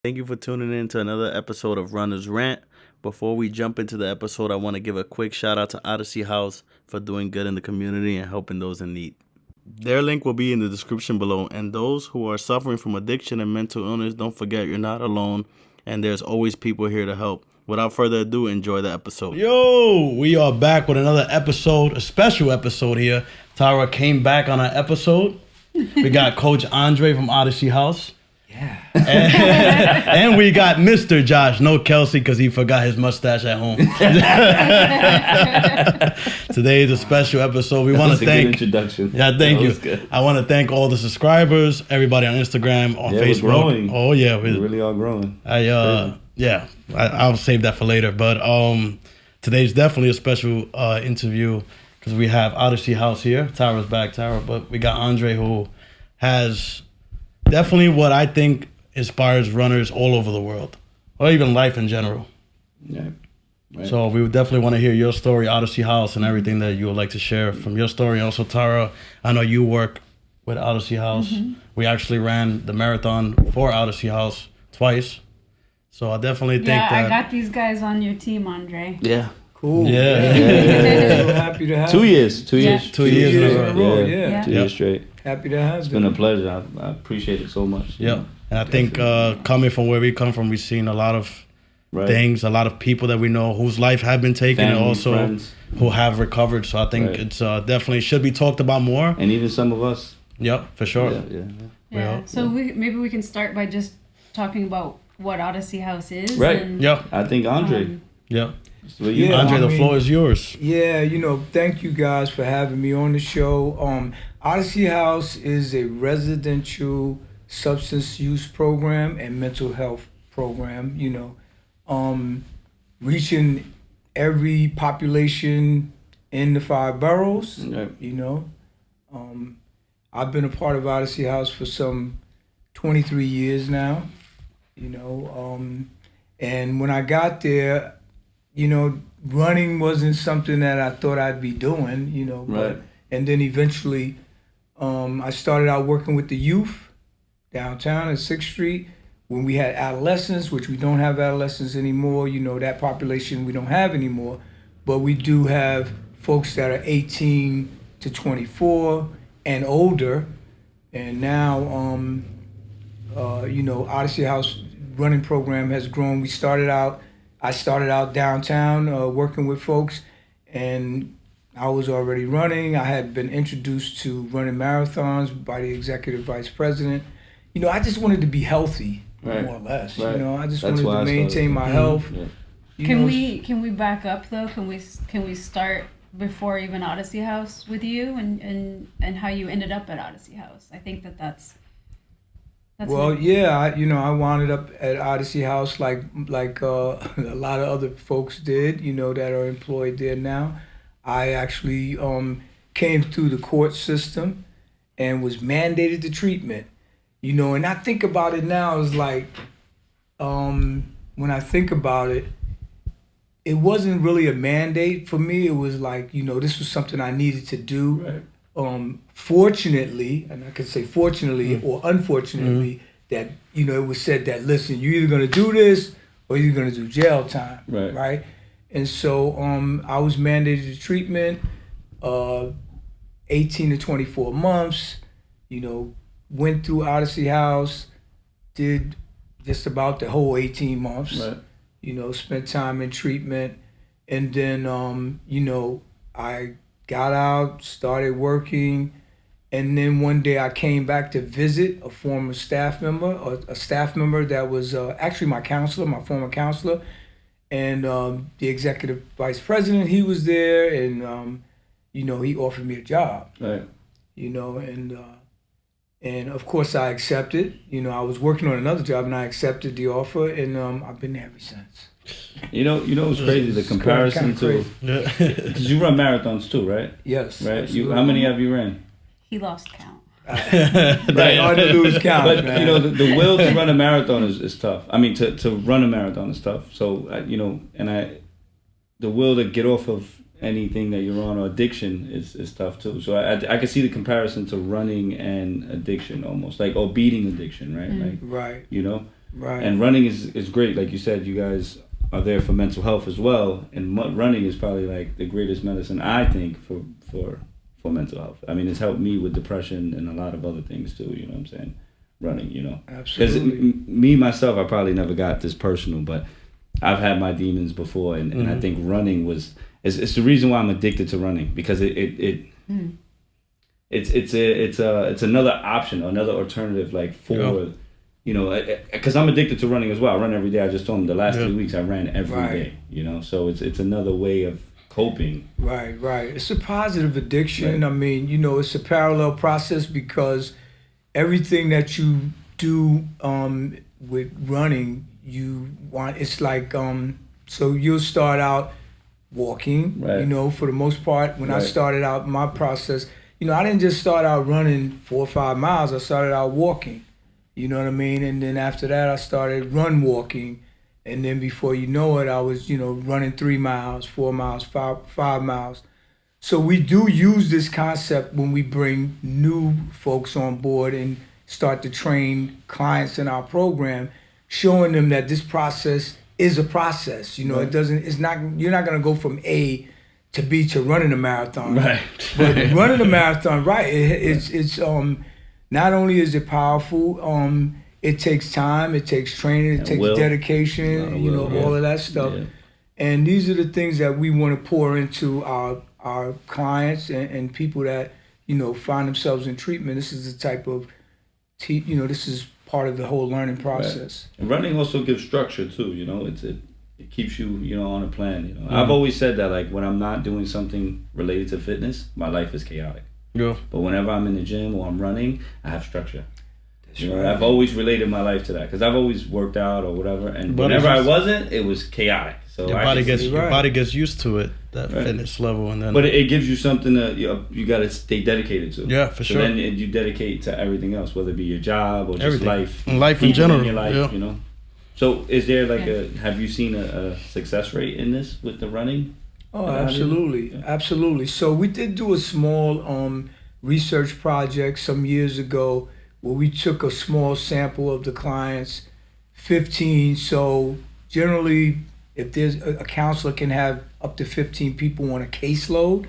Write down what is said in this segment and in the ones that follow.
Thank you for tuning in to another episode of Runner's Rant. Before we jump into the episode, I want to give a quick shout out to Odyssey House for doing good in the community and helping those in need. Their link will be in the description below. And those who are suffering from addiction and mental illness, don't forget you're not alone, and there's always people here to help. Without further ado, enjoy the episode. Yo, we are back with another episode, a special episode here. Tara came back on our episode. We got Coach Andre from Odyssey House. Yeah. And we got Mr. Josh, no Kelsey, because he forgot his mustache at home. Today is a special episode. We want to thank. Good introduction. Yeah, thank you. Good. I want to thank all the subscribers, everybody on Instagram, on Facebook. We're growing. Oh yeah, we really are growing. I'll save that for later. But today's definitely a special interview because we have Odyssey House here. Tara's back, Tara, but we got Andre who has definitely what I think inspires runners all over the world, or even life in general. Yeah. Right. So we would definitely want to hear your story, Odyssey House, and everything that you would like to share from your story. Also, Tara, I know you work with Odyssey House. Mm-hmm. We actually ran the marathon for Odyssey House twice. So I definitely think that... I got these guys on your team, Andre. Yeah. Cool. Yeah. So happy to have 2 years. 2 Yeah. years. 2 years in a row. Yeah. 2 years straight. Happy to have It's been a pleasure. I appreciate it so much. Yeah. And I think coming from where we come from, we've seen a lot of things, a lot of people that we know whose life have been taken, Family, and also friends. who have recovered. So I think it's definitely should be talked about more. And even some of us. Yep, for sure. Yeah. So maybe we can start by just talking about what Odyssey House is. Right. And, I think Andre. So Yeah, Andre, the floor is yours. Yeah, thank you guys for having me on the show. Odyssey House is a residential substance use program and mental health program, reaching every population in the 5 boroughs, I've been a part of Odyssey House for some 23 years now, and when I got there, running wasn't something that I thought I'd be doing, but, and then eventually I started out working with the youth downtown at 6th Street when we had adolescents, which we don't have adolescents anymore, that population we don't have anymore, but we do have folks that are 18 to 24 and older, and now, Odyssey House running program has grown. I started out downtown working with folks, and I was already running. I had been introduced to running marathons by the executive vice president. I just wanted to be healthy, more or less. Right. I just wanted to maintain my health. Yeah. Can we back up though? Can we start before even Odyssey House with you and how you ended up at Odyssey House? I think that's well, I wound up at Odyssey House like a lot of other folks did, that are employed there now. I actually came through the court system and was mandated to treatment, and I think about it now as like, when I think about it, it wasn't really a mandate for me. It was like, this was something I needed to do. Right. Fortunately, and I could say fortunately or unfortunately, that it was said that, listen, you're either gonna do this or you're gonna do jail time, right? And so I was mandated to treatment, 18 to 24 months. Went through Odyssey House, did just about the whole 18 months. Right. Spent time in treatment, and then I got out, started working, and then one day I came back to visit a former staff member, or a staff member that was actually my counselor, my former counselor, and the executive vice president, he was there, and he offered me a job. Right. And of course I accepted. I was working on another job, and I accepted the offer, and I've been there ever since. It's crazy, the comparison to, because you run marathons too, right? Yes. Right. How many have you ran? He lost count. Right. Hard to lose count. But man. the will to run a marathon is tough. I mean, to run a marathon is tough. So the will to get off of anything that you're on or addiction is tough too. So I can see the comparison to running and addiction almost, like, or beating addiction, right? Right. Right. And running is great. Like you said, you guys are there for mental health as well. And running is probably like the greatest medicine, I think, for mental health. I mean, it's helped me with depression and a lot of other things too. You know what I'm saying? Running, you know. Absolutely. Because me, myself, I probably never got this personal, but I've had my demons before. And I think running it's the reason why I'm addicted to running, because it's another option, another alternative, like for, you know, because I'm addicted to running as well. I run every day. I just told him the last 3 weeks I ran every day, you know, so it's another way of coping. Right. It's a positive addiction. Right. I mean, you know, it's a parallel process, because everything that you do with running, it's like, so you'll start out walking, you know, for the most part. When I started out my process, you know, I didn't just start out running 4 or 5 miles. I started out walking, you know what I mean? And then after that, I started walking. And then before you know it, I was, you know, running 3 miles, 4 miles, 5 miles. So we do use this concept when we bring new folks on board and start to train clients in our program, showing them that this process is a process. You know, you're not going to go from A to B to running a marathon. Right. But running a marathon, it's not only is it powerful, it takes time, it takes training, it takes dedication, you know, all of that stuff. Yeah. And these are the things that we want to pour into our clients and people that, you know, find themselves in treatment. This is the type of, this is part of the whole learning process. Right. And running also gives structure too, you know, it keeps you, you know, on a plan, you know. I've always said that, like, when I'm not doing something related to fitness, my life is chaotic. Yeah. But whenever I'm in the gym or I'm running, I have structure. You know, I've always related my life to that, because I've always worked out or whatever, and whenever I wasn't, it was chaotic. So your body gets used to it, that fitness level, and then. But it gives you something that you got to stay dedicated to. Yeah, for sure. Then you dedicate to everything else, whether it be your job or just life in general. In your life, you know. So is there have you seen a success rate in this with the running? Oh, absolutely. So we did do a small research project some years ago, where we took a small sample of the clients, 15. So generally, if there's a counselor can have up to 15 people on a caseload,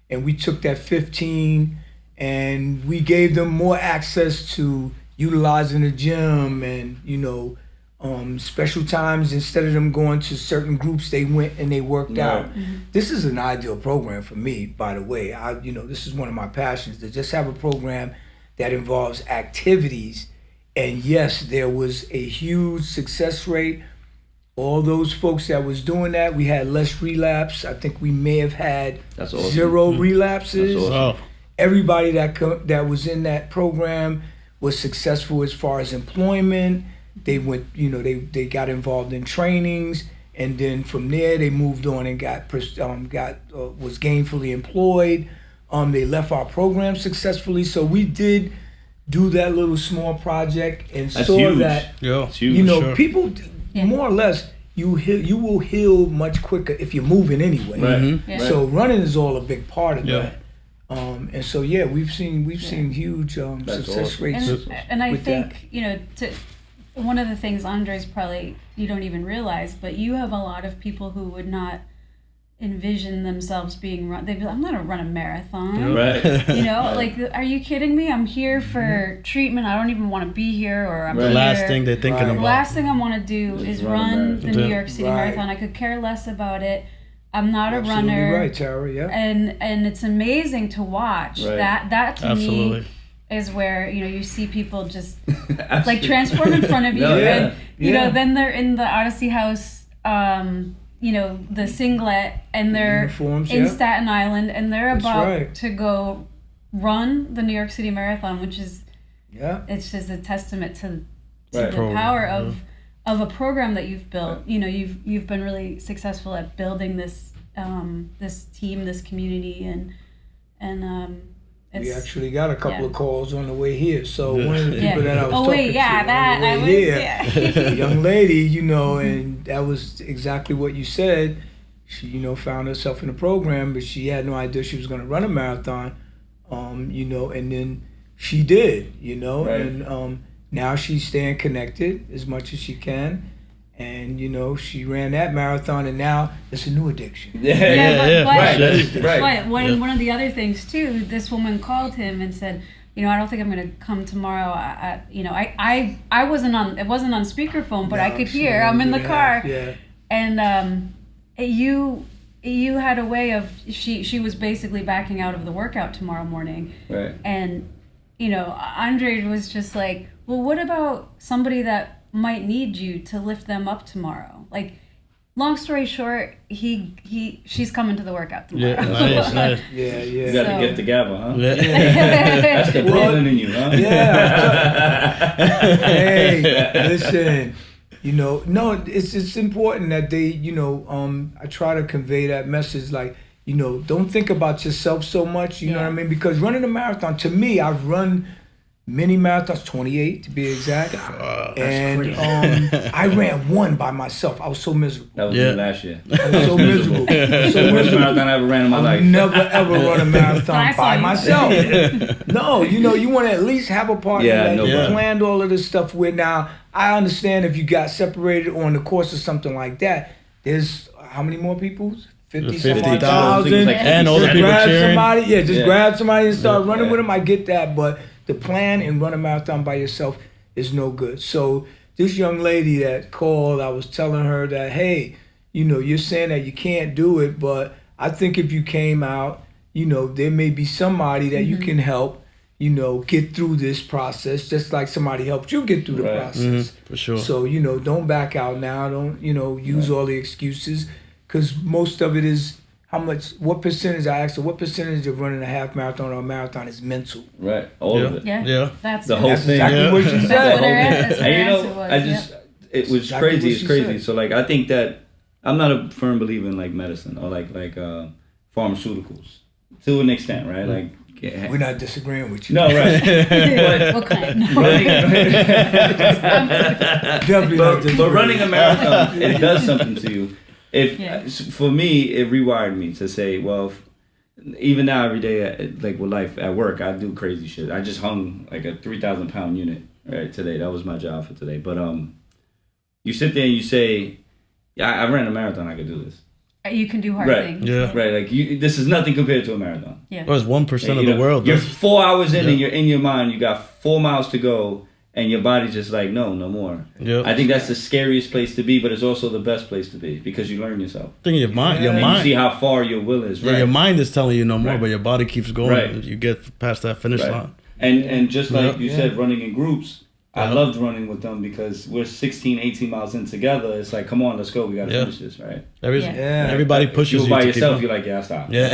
and we took that 15 and we gave them more access to utilizing the gym, and, you know, special times. Instead of them going to certain groups, they went and they worked out. Mm-hmm. This is an ideal program for me, by the way. This is one of my passions, to just have a program that involves activities. And yes, there was a huge success rate. All those folks that was doing that, we had less relapse. I think we may have had 0 relapses. That's awesome. Everybody that was in that program was successful as far as employment. They went, you know, they got involved in trainings, and then from there they moved on and was gainfully employed. They left our program successfully. So we did do that little small project and saw huge. that, Huge. you know, people, more or less, you will heal much quicker if you're moving anyway. Right. Mm-hmm. Yeah. So running is all a big part of that. And so we've seen huge success awesome. rates. And I with think that. you know, one of the things, Andres, probably you don't even realize, but you have a lot of people who would not envision themselves being they'd be like, I'm not gonna run a marathon. Right. You know, like, are you kidding me? I'm here for treatment. I don't even want to be here, or I'm the here. last thing they're thinking The about. last thing I want to do is run the New York City Right. Marathon. I could care less about it. I'm not a Absolutely runner. right, Tara. Yeah. And it's amazing to watch. Right. That to Absolutely. me is where, you know, you see people just like transform in front of you, No, yeah. and you know, then they're in the Odyssey House, you know, the singlet, and they're Uniforms, in yeah. Staten Island, and they're That's about right. to go run the New York City Marathon, which is it's just a testament to Right. the power of a program that you've built. You know, you've been really successful at building this this team, this community, and We it's, actually got a couple of calls on the way here. So one of the people that I was oh talking wait, yeah, to that on the I way was, here, a young lady, you know, and that was exactly what you said. She, you know, found herself in the program, but she had no idea she was going to run a marathon, you know, and then she did, you know, Right. and now she's staying connected as much as she can. And she ran that marathon, and now it's a new addiction. Right. One of the other things too, this woman called him and said, I don't think I'm going to come tomorrow. I wasn't on. It wasn't on speakerphone, but I could hear. I'm in the car, and you had a way of she was basically backing out of the workout tomorrow morning, right? And Andre was just like, well, what about somebody that might need you to lift them up tomorrow? Like, long story short, she's coming to the workout tomorrow. Yeah, nice. Yeah. You got to get the gavel, huh? Yeah. That's the Brooklyn in you, huh? Yeah. Hey, listen. No, it's important that they, I try to convey that message, like, don't think about yourself so much, you know what I mean? Because running a marathon, to me, I've run many marathons, 28 to be exact. And I ran one by myself. I was so miserable. That was me last year. I was so miserable. The worst marathon I ever ran in my life. I've never ever run a marathon by myself. No, you want to at least have a partner that you planned all of this stuff with. Now, I understand if you got separated on the course or something like that, there's how many more people? 50,000. And all the people cheering. Grab somebody and start running with them. I get that, but the plan and run a marathon by yourself is no good. So this young lady that called, I was telling her that, hey, you're saying that you can't do it, but I think if you came out, there may be somebody that you can help, get through this process, just like somebody helped you get through the process. For sure. So, don't back out now. Don't, use all the excuses, because most of it is what percentage of running a half marathon or a marathon is mental? Right, all of it. Yeah. That's the whole thing. Exactly what she said. And it was exactly crazy. It's crazy. Said. So like, I think that I'm not a firm believer in like medicine or like pharmaceuticals to an extent, right? Like, we're not disagreeing with you. No, right. What kind? No. Definitely not disagreeing. But running a marathon, it does something to you. For me, it rewired me to say, well, even now every day, like with life at work, I do crazy shit. I just hung like a 3,000 pound unit right today. That was my job for today. But you sit there and you say, I ran a marathon. I could do this. You can do hard things. Yeah. Right. Like this is nothing compared to a marathon. Yeah. Well, it's 1% of the world. You're 4 hours in and you're in your mind. You got 4 miles to go. And your body's just like, no more. Yep. I think that's the scariest place to be, but it's also the best place to be because you learn yourself. I think your mind, you see how far your will is. Right. Yeah, your mind is telling you no more, Right. but your body keeps going. Right. And you get past that finish line. And just like you said, running in groups, I loved running with them because we're 16, 18 miles in together. It's like, come on, let's go. We got to finish this, right? Everybody pushes you by to yourself, keep you're like, stop. Yeah.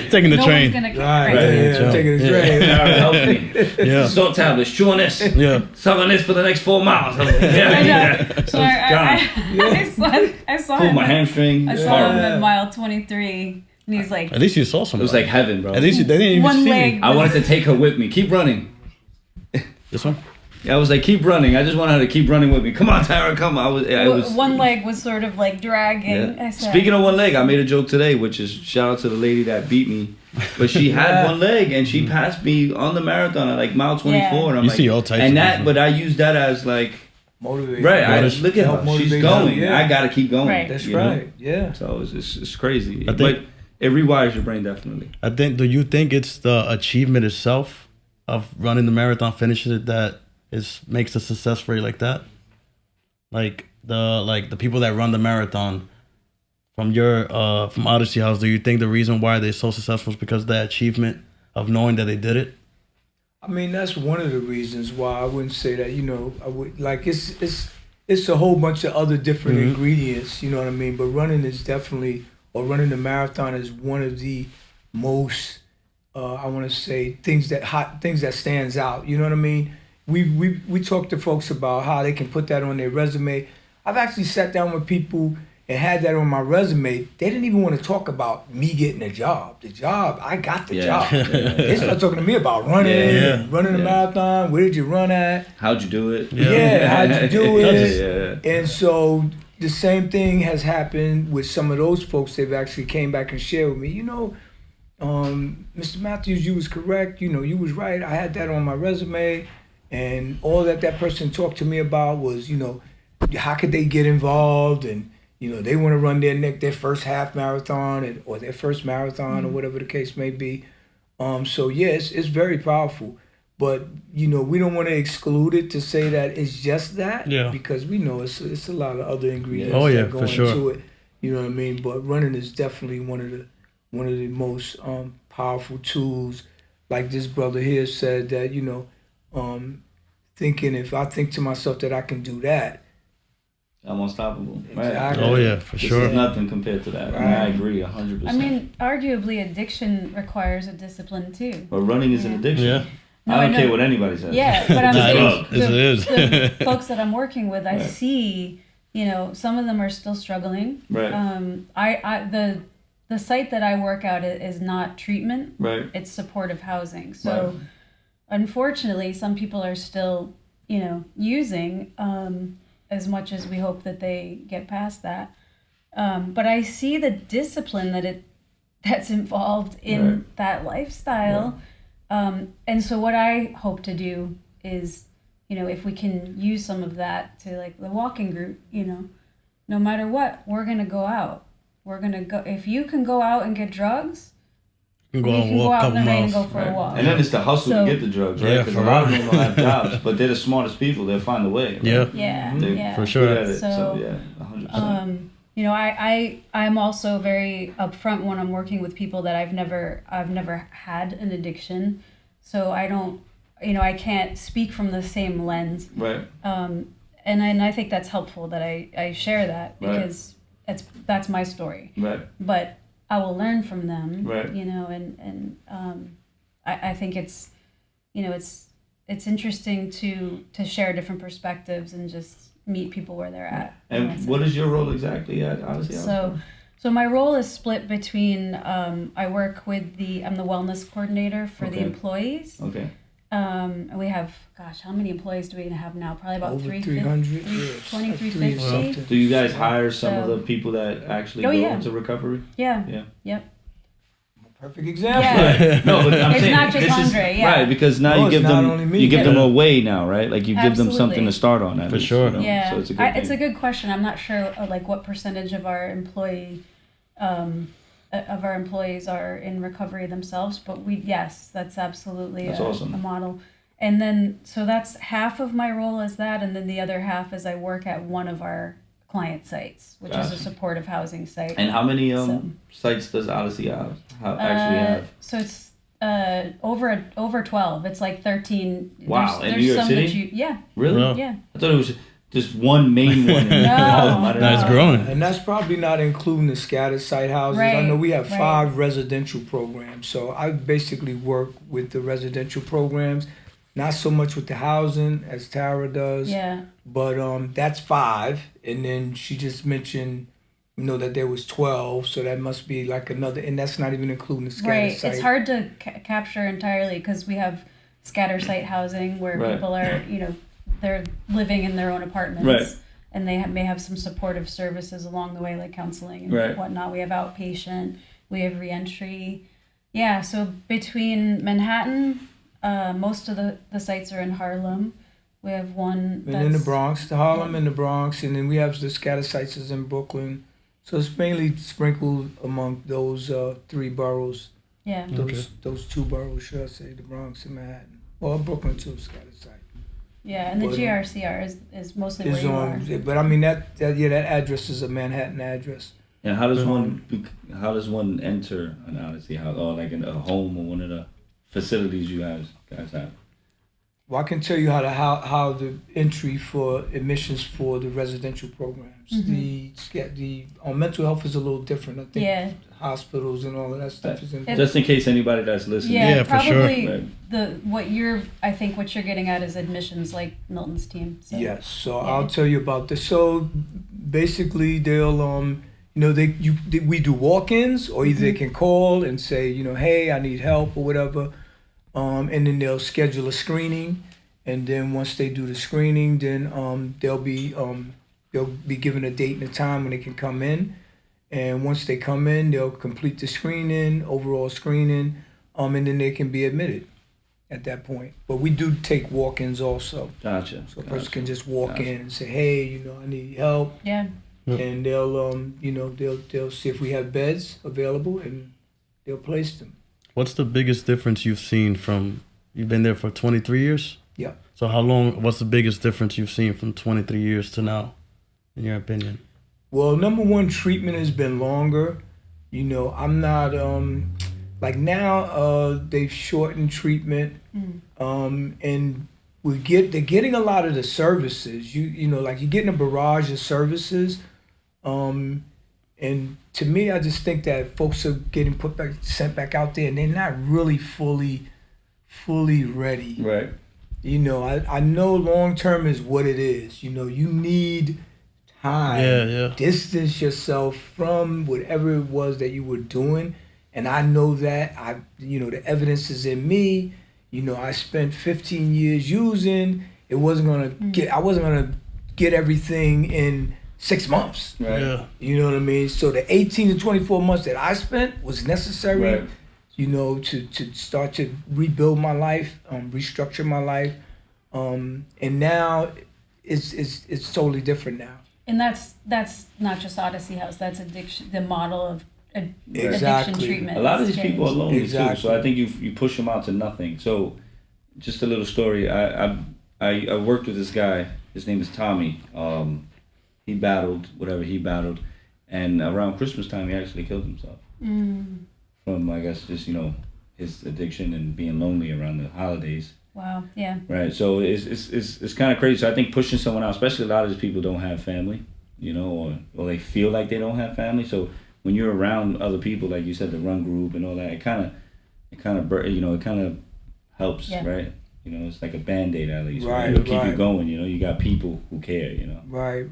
Taking the train. Taking the train. Help me. Yeah. Salt tablets, chew on this. Yeah. Suck on this for the next 4 miles. I know. So I saw Pull him. my hamstring. I saw him at mile 23, and he's like, At least you saw somebody. It was like heaven, bro. At least they didn't even one see leg. me. I wanted to take her with me. Keep running. This one? I was like, keep running. I just wanted her to keep running with me. Come on, Tara, come. One leg was sort of like dragging. Yeah. Speaking of one leg, I made a joke today, which is shout out to the lady that beat me. But she had one leg and she passed me on the marathon at like mile 24. And I'm see all types and of that, people. but I used that as like motivate. Right. Look at her. She's going. Yeah. I gotta keep going. Right. That's right. Yeah. So it's crazy. I think- But it rewires your brain definitely. Do you think it's the achievement itself of running the marathon, finishing it, that makes the success rate like that? Like the people that run the marathon from from Odyssey House, do you think the reason why they're so successful is because of that achievement of knowing that they did it? I mean, that's one of the reasons why I wouldn't say that. I would like it's a whole bunch of other different ingredients. You know what I mean? But running is definitely, or running the marathon is one of the most I want to say things that stands out. You know what I mean? We talk to folks about how they can put that on their resume. I've actually sat down with people and had that on my resume. They didn't even want to talk about me getting a job. The job, I got the job. They start talking to me about running a marathon. Where did you run at? How'd you do it? How'd you do it? Yeah. And so the same thing has happened with some of those folks. They've actually came back and shared with me, Mr. Matthews, you was correct. You was right. I had that on my resume. And all that person talked to me about was, you know, how could they get involved, and you know, they want to run their first half marathon or their first marathon or whatever the case may be. So yes, it's very powerful. But you know, we don't want to exclude it to say that it's just that, because we know it's a lot of other ingredients that go into it. You know what I mean? But running is definitely one of the most powerful tools. Like this brother here said that, you know, thinking if I think to myself that I can do that, I'm unstoppable. Exactly. Right. Oh yeah, for sure. This is nothing compared to that. Right. And I agree 100%. I mean, arguably, addiction requires a discipline too. But running is an addiction. Yeah. No, I don't care what anybody says. Yeah, but I'm saying It the folks that I'm working with, I see, you know, some of them are still struggling. Right. The site that I work out is not treatment. Right. It's supportive housing. So, unfortunately, some people are still, you know, using as much as we hope that they get past that. But I see the discipline that's involved in that lifestyle. And so what I hope to do is, you know, if we can use some of that to like the walking group, you know, no matter what, we're going to go out. We're going to go, if you can go out and get drugs, You we can go out in the rain and go for a walk. And then it's the hustle to get the drugs, right? Because a lot of them don't have jobs, but they're the smartest people. They'll find a way. Right? Yeah. For sure. So yeah, 100%. You know, I'm also very upfront when I'm working with people that I've never had an addiction, so I don't, you know, I can't speak from the same lens. Right. And I think that's helpful that I share that because that's my story. Right. But I will learn from them. Right. You know, and I think it's, you know, it's interesting to share different perspectives and just meet people where they're at. And what is your role exactly at Odyssey? So my role is split between I work with I'm the wellness coordinator for the employees. Okay. And we have, gosh, how many employees do we have now? Probably about over 300, 350. Do you guys hire some of the people that actually go into recovery? Yeah. Yep. Perfect example. Yeah. No, but I'm it's saying not just Andre, right, because now you give them a way now, right? Like you give them something to start on. For sure. You know? Yeah. So it's a good question. I'm not sure like what percentage of our employees are in recovery themselves, but that's absolutely awesome. a model. And then so that's half of my role is that, and then the other half is I work at one of our client sites, which is a supportive housing site. And how many sites does Odyssey actually have? So it's over 12. It's like 13. Wow, in New York City? Really? Wow. Yeah. I thought it was just one main one. That's growing. And that's probably not including the scattered site houses. Right, I know we have 5 residential programs. So I basically work with the residential programs, not so much with the housing as Tara does. Yeah. But that's 5. And then she just mentioned, you know, that there was 12. So that must be like another, and that's not even including the scattered site. It's hard to capture entirely because we have scatter site housing where people are, you know, they're living in their own apartments, and they may have some supportive services along the way, like counseling and whatnot. We have outpatient, we have reentry. Yeah, so between Manhattan, most of the sites are in Harlem. We have one that's... And in the Bronx, Harlem and the Bronx, and then we have the scatter sites is in Brooklyn. So it's mainly sprinkled among those 3 boroughs. Yeah. Those 2 boroughs, should I say, the Bronx and Manhattan. Well, Brooklyn too, scattered site. Yeah, and the GRCR is mostly where you are. But I mean that address is a Manhattan address. And how does one enter an Odyssey house, or like in a home or one of the facilities you guys have? Well, I can tell you how the entry for admissions for the residential programs. Mm-hmm. The mental health is a little different. I think hospitals and all of that stuff is in. Just in case anybody that's listening. Yeah, for sure. What you're getting at is admissions, like Milton's team. So. Yes, so I'll tell you about this. So basically, they'll we do walk-ins, or either they can call and say, you know, hey, I need help or whatever. And then they'll schedule a screening, and then once they do the screening, then they'll be given a date and a time when they can come in, and once they come in, they'll complete the overall screening, and then they can be admitted at that point. But we do take walk-ins also. Gotcha. So a person can just walk in and say, hey, you know, I need help. Yeah. And they'll, you know, they'll see if we have beds available and they'll place them. What's the biggest difference you've seen from, you've been there for 23 years? Yeah. So what's the biggest difference you've seen from 23 years to now, in your opinion? Well, number one, treatment has been longer. You know, I'm not, like now they've shortened treatment. And they're getting a lot of the services. You know, like you're getting a barrage of services. And to me, I just think that folks are getting sent back out there and they're not really fully ready. Right. You know, I know long term is what it is. You know, you need time. Distance yourself from whatever it was that you were doing. And I know that. You know, the evidence is in me. You know, I spent 15 years using. I wasn't gonna get everything in 6 months. Right. Yeah. You know what I mean? So the 18 to 24 months that I spent was necessary, you know, to start to rebuild my life, restructure my life. And now it's totally different now. And that's not just Odyssey House, that's addiction, the model of addiction Exactly. treatment. A lot of these has people are changed. lonely Exactly. too, so I think you push them out to nothing. So, just a little story. I worked with this guy. His name is Tommy. He battled whatever he battled, and around Christmas time he actually killed himself from, I guess, just, you know, his addiction and being lonely around the holidays. Wow. Yeah. Right. So it's kind of crazy. So I think pushing someone out, especially a lot of these people don't have family, you know, or they feel like they don't have family. So when you're around other people, like you said, the run group and all that, it kind of helps, right? You know, it's like a Band-Aid at least. Right, It'll keep you right. going, you know. You got people who care, you know. Right.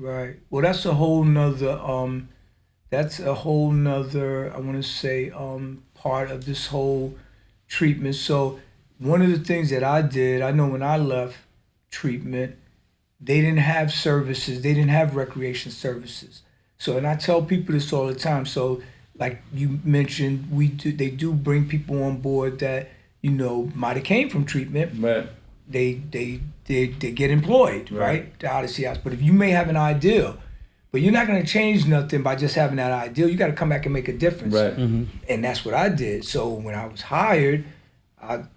Well, that's a whole nother, I want to say, part of this whole treatment. So one of the things that I did, I know when I left treatment, they didn't have services. They didn't have recreation services. So, and I tell people this all the time. So, like you mentioned, they do bring people on board that, you know, might have came from treatment. Right. They get employed, right? The Odyssey House. But if you may have an ideal, but you're not going to change nothing by just having that ideal. You got to come back and make a difference. Right. And that's what I did. So when I was hired,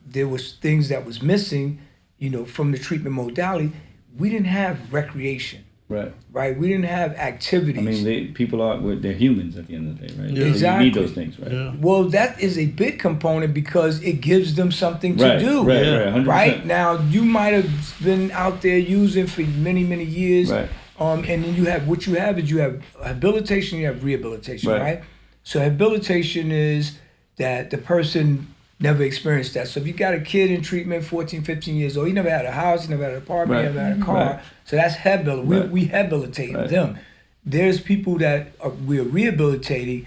there was things that was missing, you know, from the treatment modality. We didn't have recreation. Right. We didn't have activities. I mean, they're humans at the end of the day, right? Yeah. So you need those things, right? Yeah. Well, that is a big component because it gives them something to do. Right, 100%. Right? Now, you might have been out there using for many, many years. Right. And then you have habilitation, you have rehabilitation, right? So habilitation is that the person never experienced that. So if you got a kid in treatment, 14, 15 years old, he never had a house, he never had an apartment, he never had a car. Right. So that's habilitation. We habilitate them. There's people that we're rehabilitating.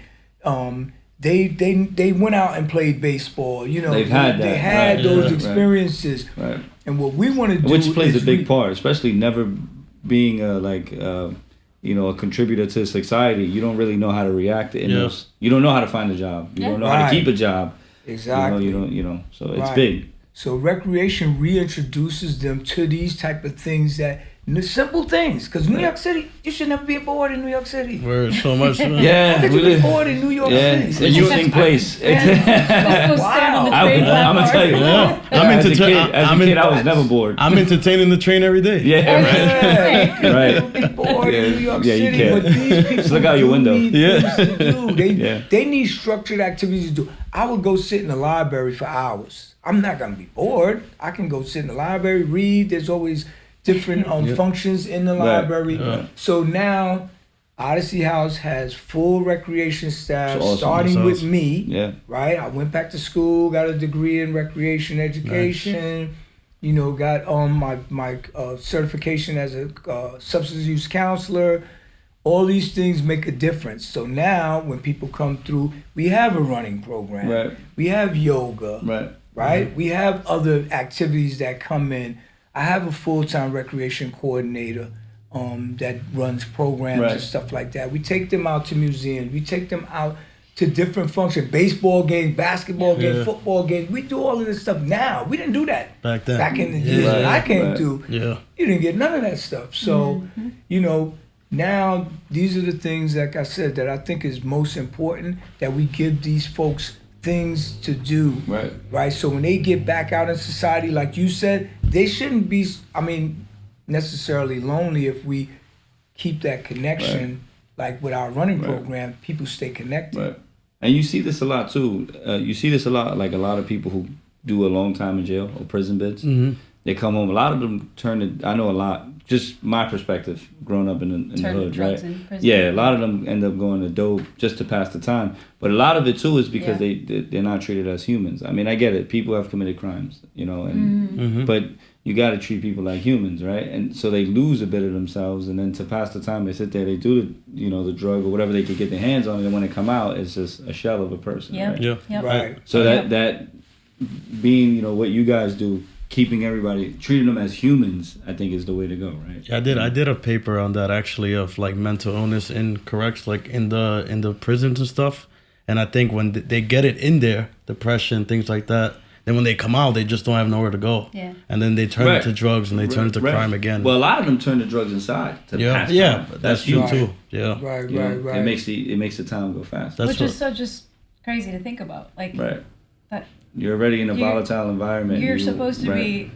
They went out and played baseball. You know, they had those experiences. Right. And what we want to do, which plays a big part, especially never being a contributor to society. You don't really know how to react to those. You don't know how to find a job. You don't know how to keep a job. Exactly. You don't. So it's big. So recreation reintroduces them to these type of things simple things. Because New York City, you should never be bored in New York City. Where so much. Yeah, How could you be bored in New York City? It's an interesting place. Let's go stand on the train I'm gonna tell you. As a kid, I was never bored. I'm entertaining the train every day. Yeah, right. You'll be bored in New York Yeah, you City, can. but these people Just look out your window. need things to do. They need structured activities to do. I would go sit in the library for hours. I'm not gonna be bored. I can go sit in the library, read. There's always different functions in the library. So now Odyssey House has full recreation staff, starting with me. Yeah. Right? I went back to school, got a degree in recreation education. Nice. You know, got my certification as a substance use counselor. All these things make a difference. So now when people come through, we have a running program. Right. We have yoga. Right? Mm-hmm. We have other activities that come in. I have a full-time recreation coordinator that runs programs and stuff like that. We take them out to museums. We take them out to different functions. Baseball games, basketball games, football games. We do all of this stuff now. We didn't do that back then. Back in the years when I came through. Yeah. You didn't get none of that stuff. So, you know, now these are the things, like I said, that I think is most important, that we give these folks things to do. Right. So when they get back out in society, like you said, they shouldn't be, I mean, necessarily lonely if we keep that connection. Like with our running program, people stay connected. Right. And you see this a lot too. You see this a lot, like a lot of people who do a long time in jail or prison bids. They come home. A lot of them I know a lot. Just my perspective, growing up in the hood, right? Yeah, a lot of them end up going to dope just to pass the time. But a lot of it too is because they're not treated as humans. I mean, I get it. People have committed crimes, you know, and but you got to treat people like humans, right? And so they lose a bit of themselves, and then to pass the time, they sit there, they do the drug or whatever they could get their hands on, and then when they come out, it's just a shell of a person. Right? Right. So that being, you know, what you guys do, keeping everybody, treating them as humans, I think is the way to go, right? Yeah, I did a paper on that actually, of like mental illness in corrects, like in the prisons and stuff. And I think when they get it in there, depression, things like that, then when they come out, they just don't have nowhere to go. Yeah. And then they turn to drugs and they turn to crime again. Well, a lot of them turn to drugs inside to pass time. That's true too. Yeah. Right. It makes the time go fast. Which is so just crazy to think about. Like that you're already in a volatile environment. You're supposed to be,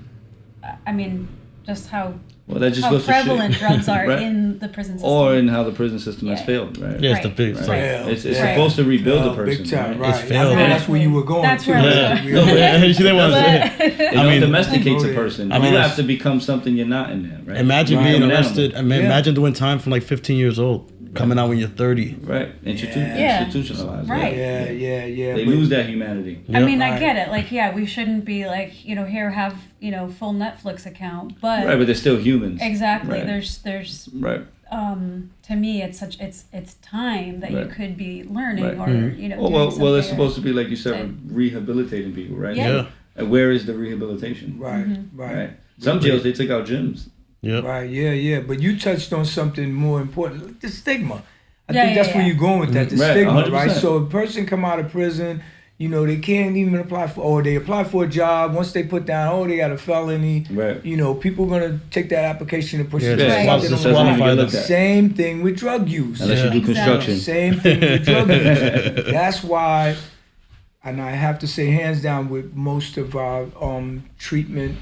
I mean, just how prevalent drugs are in the prison system. Or in how the prison system has failed, right? Yeah, it's the big It's supposed to rebuild the person. Big time, right? It's failed. That's where you were going. That's where I was going. It don't domesticates a person. I mean, you have to become something you're not in there, right? Imagine being arrested. I mean, imagine doing time from like 15 years old. Coming out when you're 30. Right. Institutionalized. Right. Yeah. They lose that humanity. I mean, I get it. Like, we shouldn't be like, you know, here have, you know, full Netflix account, but right, but they're still humans. Exactly. Right. There's right. To me, it's time that you could be learning or you know. Well, it's supposed to be like you said, rehabilitating people, right? Yeah. And where is the rehabilitation? Right. Some jails they took out gyms. Yep. Right, yeah. But you touched on something more important, like the stigma. I think that's where you're going with that, the stigma, 100%. right? So a person come out of prison, you know, they can't even apply for, or they apply for a job. Once they put down, they got a felony. Right. You know, people are going to take that application and push it to Same thing with drug use. Unless you do construction. Same thing with drug use. That's why, and I have to say hands down with most of our treatment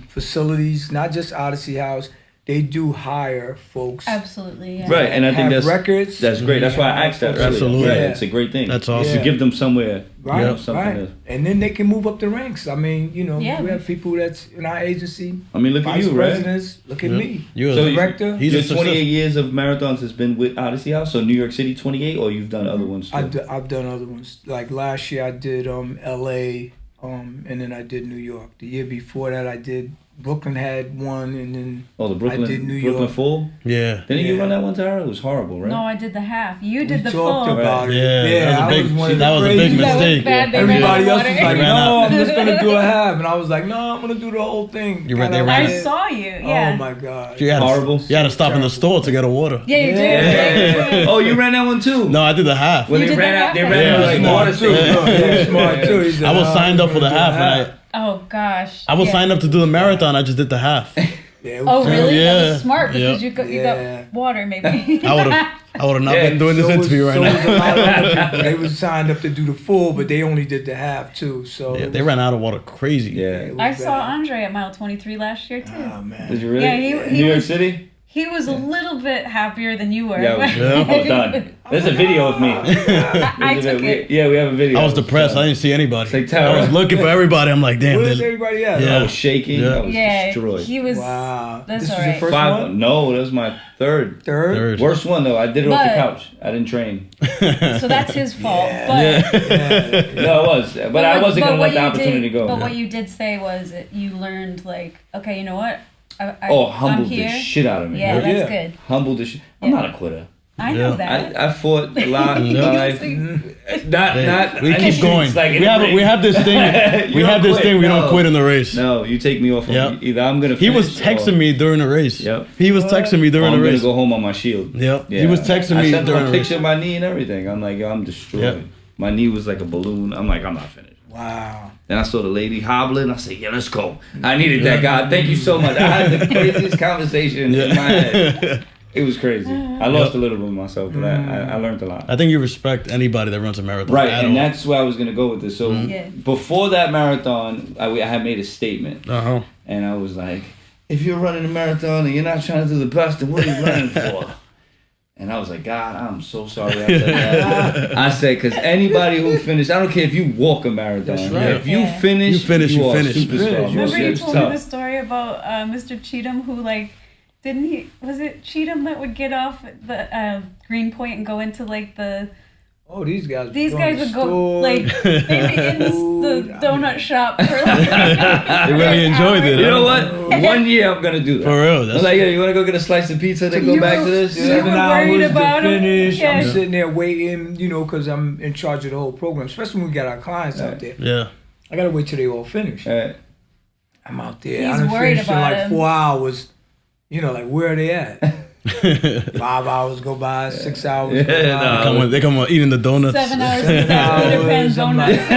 facilities, not just Odyssey House, they do hire folks. Absolutely, yeah. Right, and I think records. That's great. That's why I asked that. Absolutely, right. It's a great thing. That's awesome. To give them somewhere, right? Something and then they can move up the ranks. I mean, you know, we have people that's in our agency. I mean, look at you, right? Presidents. Look at me. You're a director. Your 28 years of marathons has been with Odyssey House. So New York City 28, or you've done other ones too? I've done other ones. Like last year, I did L.A. And then I did New York. The year before that, I did Brooklyn had one, and then the Brooklyn, I did New Brooklyn York. full. Yeah. Didn't you run that one, Tara? It was horrible, right? No, I did the half. You did the talked full. about it. Yeah, that was a big mistake. Everybody else was like, "No, I'm just gonna do a half," and I was like, "No, I'm gonna do the whole thing." I saw you. Yeah. Oh my god. Horrible. You had to stop in the store to get a water. Yeah, you did. Oh, you ran that one too? No, I did the half. When they ran out like water too. Smart too. I was signed up for the half. Oh gosh. I was signed up to do the marathon. I just did the half. Really? Yeah. That was smart because you got water, maybe. I would have not been doing this interview right now. They was signed up to do the full, but they only did the half too. So they ran out of water crazy. Yeah. I saw Andre at mile 23 last year too. Oh man. Did you really? Yeah, New York City? He was a little bit happier than you were. Yeah, I was done. There's a video of me. I took it. Yeah, we have a video. I was depressed. I didn't see anybody. Like I was looking for everybody. I'm like, damn. Where's everybody at? I was shaking. I was destroyed. He was. Wow. That's this all was right. your first one? No, that was my third. Third? Worst one though. I did it off the couch. I didn't train. So that's his fault. No, it was. But I wasn't gonna let the opportunity go. But what you did say was that you learned, like, okay, you know what? Humbled the shit out of me. Yeah, that's good. Humbled the shit. I'm not a quitter. I know that. I fought a lot in my life. Not. We keep going. Like we have this thing. We have this thing. We don't quit in the race. No, you take me off. Either I'm gonna. He was texting me during the race. Yep. He was texting me during the race. I'm gonna go home on my shield. Yep. Yeah. He was texting me I sent him during a the picture race. of my knee and everything. I'm like, yo, I'm destroyed. Yep. My knee was like a balloon. I'm like, I'm not finished. Wow. Then I saw the lady hobbling. I said, yeah, let's go. I needed that guy. Thank you so much. I had the craziest conversation in my head. It was crazy. I lost a little bit of myself, but I learned a lot. I think you respect anybody that runs a marathon. Right, and that's where I was going to go with this. So Yeah. before that marathon, I had made a statement. Uh-huh. And I was like, if you're running a marathon and you're not trying to do the best, then what are you running for? And I was like, God, I'm so sorry I said that. I said, because anybody who finished, I don't care if you walk a marathon. That's right. If you finish, You finish, you you are a finish. superstar. Remember you It's told me tough. the story about Mr. Cheatham who was it Cheatham that would get off the Green Point and go into like the Oh, these guys would go like maybe in the donut shop for They really enjoyed it. You huh? know what? 1 year I'm gonna do that. For real. I was like, yeah, you wanna go get a slice of pizza, then go back to this? you Yeah. were 7 worried hours about to 'em? finish. Yeah. I'm sitting there waiting, because I'm in charge of the whole program, especially when we got our clients out there. Yeah. I gotta wait till they all finish. Right. I'm out there. He's I done worried finished in about like him. 4 hours. Like where are they at? 5 hours go by, 6 hours go Yeah, by. no. They come on eating the donuts. 7 hours Seven of that Peter Pan hours, I'm donuts.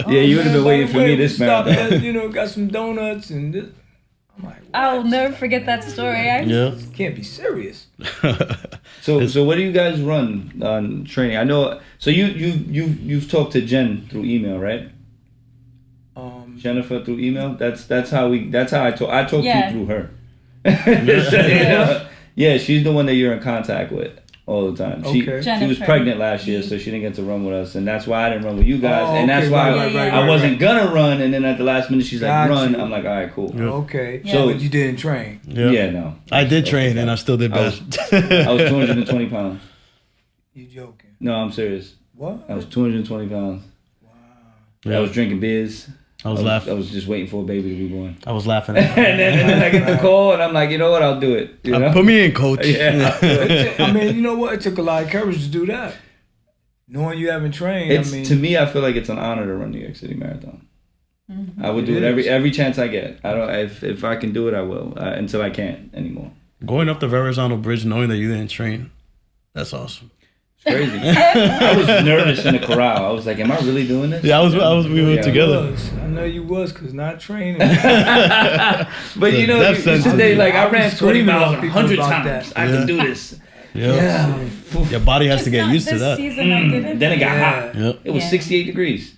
Yeah, you would have been waiting for me Wait, this stop marathon. that, got some donuts and this. I'm like, I'll what? never forget that story. Yeah. Can't be serious. So what do you guys run on training? I know. So you've talked to Jen through email, right? Jennifer through email. That's how I talk. I talk Yeah. to you through her. Yeah, she's the one that you're in contact with all the time. She Okay. was Jennifer. pregnant last year, so she didn't get to run with us, and that's why I didn't run with you guys, Oh, and that's okay, why right, I wasn't gonna run, and then at the last minute she's like, Got run. you. I'm like, all right, cool. Okay. Yeah. So- But you didn't train. Yeah, no. I did train and I still did I was- best. I was 220 pounds. You joking? No, I'm serious. What? I was 220 pounds. Yeah. I was drinking beers. I was laughing. I was just waiting for a baby to be born. I was laughing. and then I get the call, and I'm like, you know what? I'll do it. You know? Put me in, coach. Yeah. I mean, you know what? It took a lot of courage to do that. Knowing you haven't trained, To me, I feel like it's an honor to run New York City Marathon. Mm-hmm. I would do It it is. every chance I get. I don't if I can do it, I will until I can't anymore. Going up the Verrazano Bridge knowing that you didn't train, that's awesome. It's crazy. I was nervous in the corral. I was like, am I really doing this? Yeah, we were Yeah. together. I know you was, because not training. But you know, That's you sensitive. today, like I ran 20 screaming miles about people 100 about times. that. I Yeah. can do this. Yeah. Your body has to get used to this that. season I did it. Then it got Yeah. hot. Yep. It was Yeah. 68 degrees.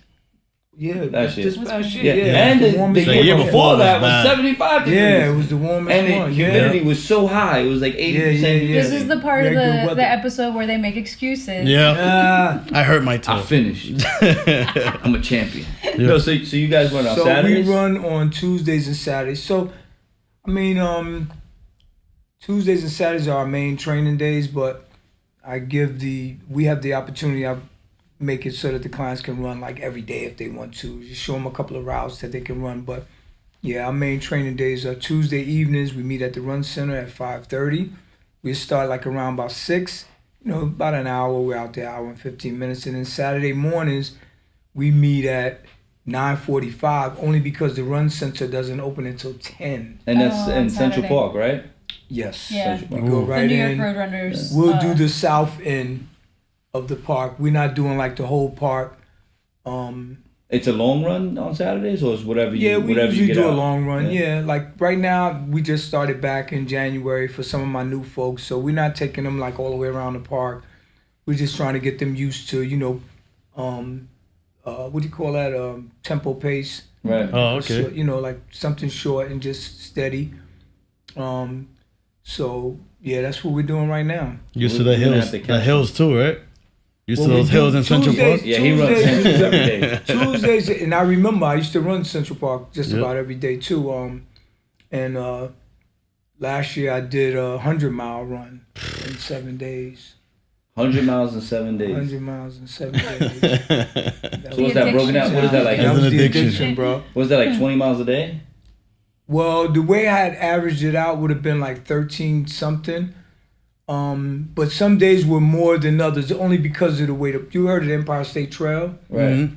Yeah, That shit. this past shit, Yeah, yeah. and the warmest The year year one. before that was was bad. 75 degrees. Yeah, it was the warmest And the one. humidity was so high. It was like 80%. Yeah. This is the part of Yeah, good the weather. episode where they make excuses. Yeah. Ah, I hurt my I toe. finished. I'm a champion. No, so you guys run on so Saturdays? we run on Tuesdays and Saturdays. So, I mean, Tuesdays and Saturdays are our main training days, but we have the opportunity. I make it so that the clients can run like every day if they want to. Just show them a couple of routes that they can run. But yeah, our main training days are Tuesday evenings. We meet at the Run Center at 5:30. We start like around about 6. About an hour. We're out there, hour and 15 minutes. And then Saturday mornings, we meet at 9:45, only because the Run Center doesn't open until 10. And that's Oh, in on Central Saturday. Park, right? Yes. Yeah. We go Ooh. The right New York in. Roadrunners. We'll do the south end of the park. We're not doing like the whole park. It's a long run on Saturdays, or is whatever you Yeah, we whatever you usually get do a out? long run. Yeah, like right now, we just started back in January for some of my new folks. So we're not taking them like all the way around the park. We're just trying to get them used to, what do you call that? Tempo pace. Right. Oh, okay. So, like something short and just steady. So yeah, that's what we're doing right now. Used to We're the gonna hills. have to The catch hills too, right? Used Well, to we those do hills in Central Tuesdays- Park. Yeah, he runs Tuesdays- Central every day. Tuesdays, and I remember I used to run Central Park just Yep. about every day too. And last year I did a 100-mile run in 7 days. 100 miles in 7 days. 100 miles in 7 days. So what's that broken out? What is that like? That That's was an the addiction. addiction, bro. Was that like 20 miles a day? Well, the way I had averaged it out would have been like 13 something. But some days were more than others, only because of the way you heard of the Empire State Trail, Right. Mm-hmm.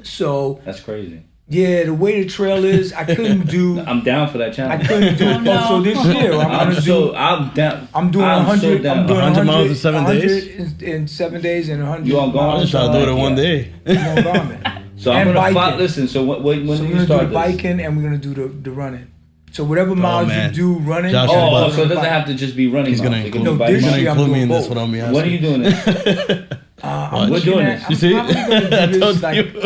So That's crazy. yeah, the way the trail is, I couldn't do. I'm down for that I challenge. couldn't do. So this year, I'm down. I'm doing 100. down. I'm doing 100 miles in 7 days? 100 in 7 days and 100. You on Garmin? I'm just trying to do it in one day. I'm on Garmin. So I'm And gonna biking. listen. So when So do we're you gonna do start the this? biking and we're gonna do the running. So whatever miles you man. do running. Josh is Oh, about- so it doesn't have to just be running. He's gonna miles. It can include, be No, this he's bike gonna year I'm miles. include me in doing this both. without me asking. When are you doing this? I'm We're looking doing at- this. I'm You see? probably gonna I do told this like, you.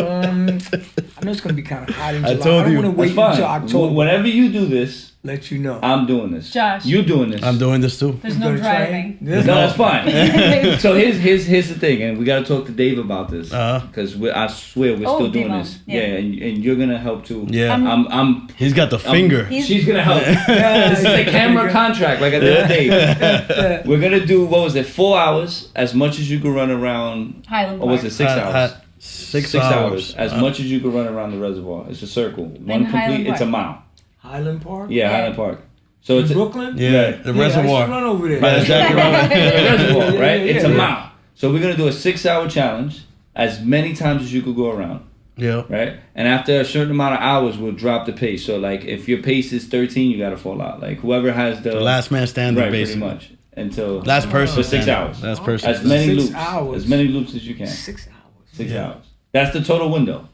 I know it's gonna be kind of hot in I July. told I don't you. want to wait That's until fine. October. Whenever you do this, Let you know. I'm doing this. Josh. You doing this. I'm doing this too. There's You no gonna driving. train? No, that's fine. So here's the thing, and we got to talk to Dave about this because I swear we're Oh, still doing Demo. this. Yeah. And you're gonna help too. Yeah. I'm He's got the finger. He's- She's gonna help. This is a camera contract, like I did with Dave. We're gonna do 4 hours, as much as you can run around. Highland Or was Park. it 6 hours? 6 hours, hours. as much as you can run around the reservoir. It's a circle. One Highland complete. It's a Park. mile. Highland Park. Yeah, Yeah. Highland Park. So In it's Brooklyn. Yeah, Right. the Yeah, I used to reservoir. run over there. By the Jackie Robinson. the reservoir, Yeah, right? yeah, It's a yeah. mile. So we're gonna do a 6 hour challenge, as many times as you could go around, Yeah. right? And after a certain amount of hours, we'll drop the pace. So like, if your pace is 13, you gotta fall out. Like whoever has the The last man standing, right, basically. pretty much until Last person. for 6 standing. hours. Last person. As many 6 loops, hours. as many loops as you can. 6 hours. 6 Yeah. hours. That's the total window.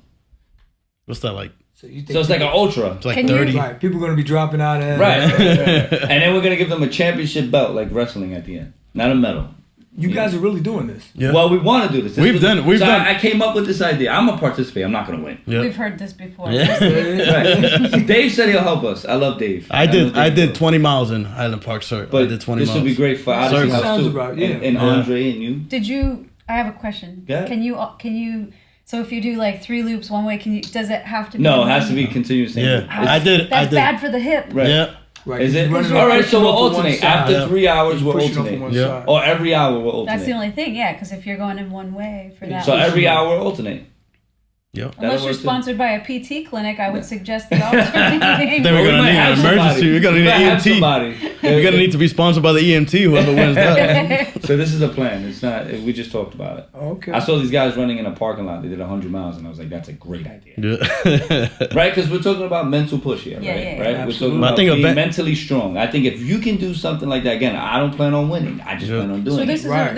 What's that like? So you think So it's like an ultra. It's like Can you- 30. right? People are gonna be dropping out of Right. And then we're gonna give them a championship belt, like wrestling at the end, not a medal. You guys are really doing this. Yeah. Well, we want to do this. We've done it. I came up with this idea. I'm gonna participate. I'm not gonna win. Yeah. We've heard this before. Yeah. Right. Dave said he'll help us. I love Dave. I know did Dave will. 20 miles in Highland Park, sir. But I did 20 this miles. would be great for Odyssey Circle. House Sounds too. about- yeah. And Yeah. Andre and you. Did you? I have a question. Go ahead. Can you? So if you do like 3 loops one way, does it have to be? No, it one- has to be continuous. Yeah. I did. That's I did. bad for the hip. Right. Yeah. Right. Is it? You're running All right, so pushing we'll off to one alternate. side. After Yeah. 3 hours, we'll Pushing off alternate. on one Yeah. side. Or every hour, we'll alternate. That's the only thing, yeah. Because if you're going in one way for that, So long. every hour, we'll alternate. Yeah. unless that'll you're work too. sponsored by a PT clinic, I would suggest the alternating. Then we're Well, we gonna might need have an emergency. somebody. We're gonna We need might an have EMT. somebody. We're gonna need to be sponsored by the EMT. Whoever wins that. So this is a plan. It's not. We just talked about it. Okay. I saw these guys running in a parking lot. They did 100 miles, and I was like, "That's a great idea." Yeah. Right? Because we're talking about mental push here, Yeah, right? yeah, Right? yeah. We're Absolutely. talking I about think being event- mentally strong. I think if you can do something like that, again, I don't plan on winning. I just Yeah. plan on doing So this it. is Right.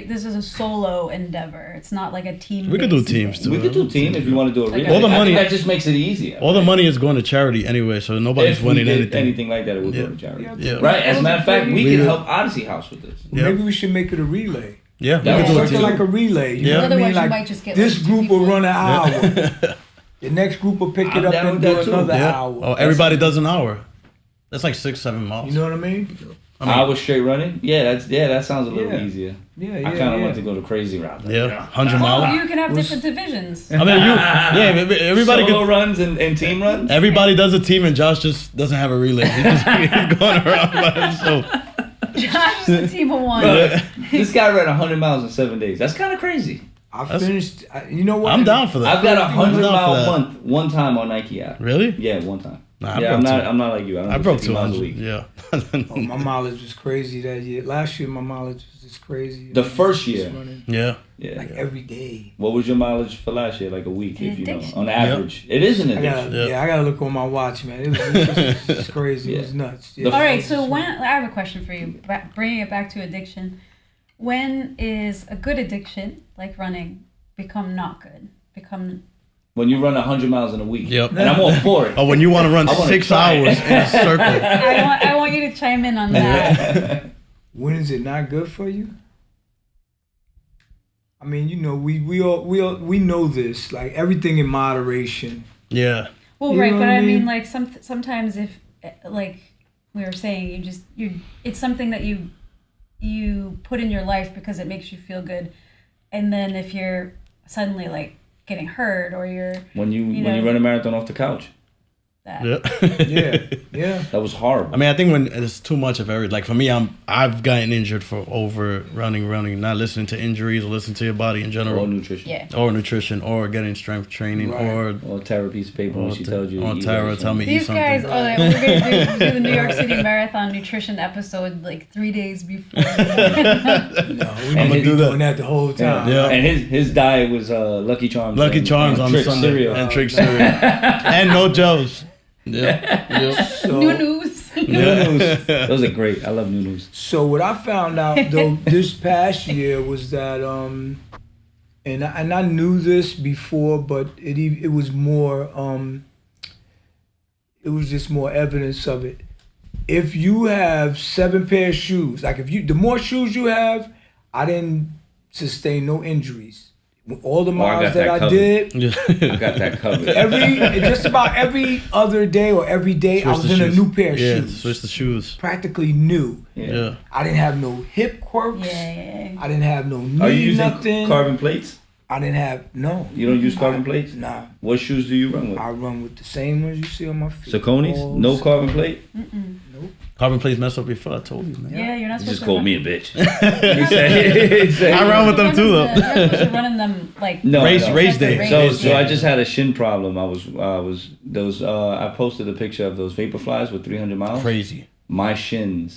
this is a solo endeavor. It's not like a team. We could do teams, too. We could do team if you want to do a relay. All the I money- think that just makes it easier. All the money is going to charity anyway, so nobody's if we winning did anything. like that, it would Yeah. go to charity. Yeah. Yeah. Right? As a matter of fact, we We can would- help Odyssey House with this. Yeah. Maybe we should make it a relay. Yeah, That we would could do work it Something too. like a relay. You Yeah. know what I Otherwise, mean? you Like might just get, this like, two group will people. run an hour. The next group will pick it I'm up down and with do that too. another Yeah. hour. Oh, everybody does an hour. That's like 6-7 miles. You know what I mean? I mean- Hour straight running? Yeah, that sounds a little Yeah. easier. Yeah, I kind of want to go the crazy route. Yeah, 100 Well, miles. you can have Was- different divisions. I mean, everybody Solo could. runs and team runs? Everybody does a team, and Josh just doesn't have a relay. He's going around by himself. Josh is a team of one. Look, this guy ran 100 miles in 7 days. That's kind of crazy. I finished. You know what? I'm down for that. I've got a I'm 100 down mile for that. month one time on Nike app. Really? Yeah, one time. Nah, I yeah, broke I'm not like you. I, don't I do broke 50 miles a 200. week. Yeah. Oh, my mileage was crazy that year. Last year, my mileage was just crazy. The first year. Just running, Yeah. Yeah. like every day. What was your mileage for last year? Like a week, An if you know, addiction. on average. It is an I gotta, addiction. Yeah. I gotta look on my watch, man. It was just crazy. Yeah. It was nuts. The- Yeah. All right, so when I have a question for you, bringing it back to addiction, when is a good addiction like running become not good? Become When you run 100 miles in a week. Yep. And I'm all for it. Oh, when you want to run I wanna 6 try it. hours in a circle. I want you to chime in on that. When is it not good for you? I mean, you know, we know this. Like everything in moderation. Yeah. Well, You right, know but what I I mean, mean? like sometimes if like we were saying, it's something that you put in your life because it makes you feel good, and then if you're suddenly like getting hurt or you're when you know- run a marathon off the couch. that. Yeah. That was horrible. I mean, I think when it's too much of everything. Like for me, I've gotten injured for over running, not listening to injuries or listening to your body in general. Or nutrition. Yeah. Or nutrition, or getting strength training, Right. Or Tara piece of paper when she told you. Or eat Tara everything. tell me eat These something. guys, we're gonna do the New York City Marathon nutrition episode like 3 days before. No, we And need to be do doing that the whole time. Yeah. And his diet was Lucky Charms. Lucky and- Charms and on Trick Sunday cereal. and Trick cereal and no Joes. Yeah. So, New news. Nunu-Nus. Those are great. I love Nunu-Nus. So what I found out though this past year was that and I knew this before, but it was more it was just more evidence of it. If you have 7 pair of shoes, like the more shoes you have, I didn't sustain no injuries. All the I miles got that that I covered. did, I got that covered. just about every other day or every day, I was in a new pair of shoes. Switch the shoes. Practically new. Yeah. I didn't have no hip quirks. Yeah. I didn't have no knee Are you using nothing. carbon plates? I didn't have no. You don't use carbon plates? Nah. What shoes do you run with? I run with the same ones you see on my feet. Sauconys? All No the carbon plate? Nope. Carbon plates messed up your foot. I told you, man. Yeah, you're not You supposed just to called run- me a bitch. he said, I run with them too, though. You're not supposed to run in them like No, Race no. day. So Yeah. I just had a shin problem. I posted a picture of those Vaporflies with 300 miles. Crazy. My shin,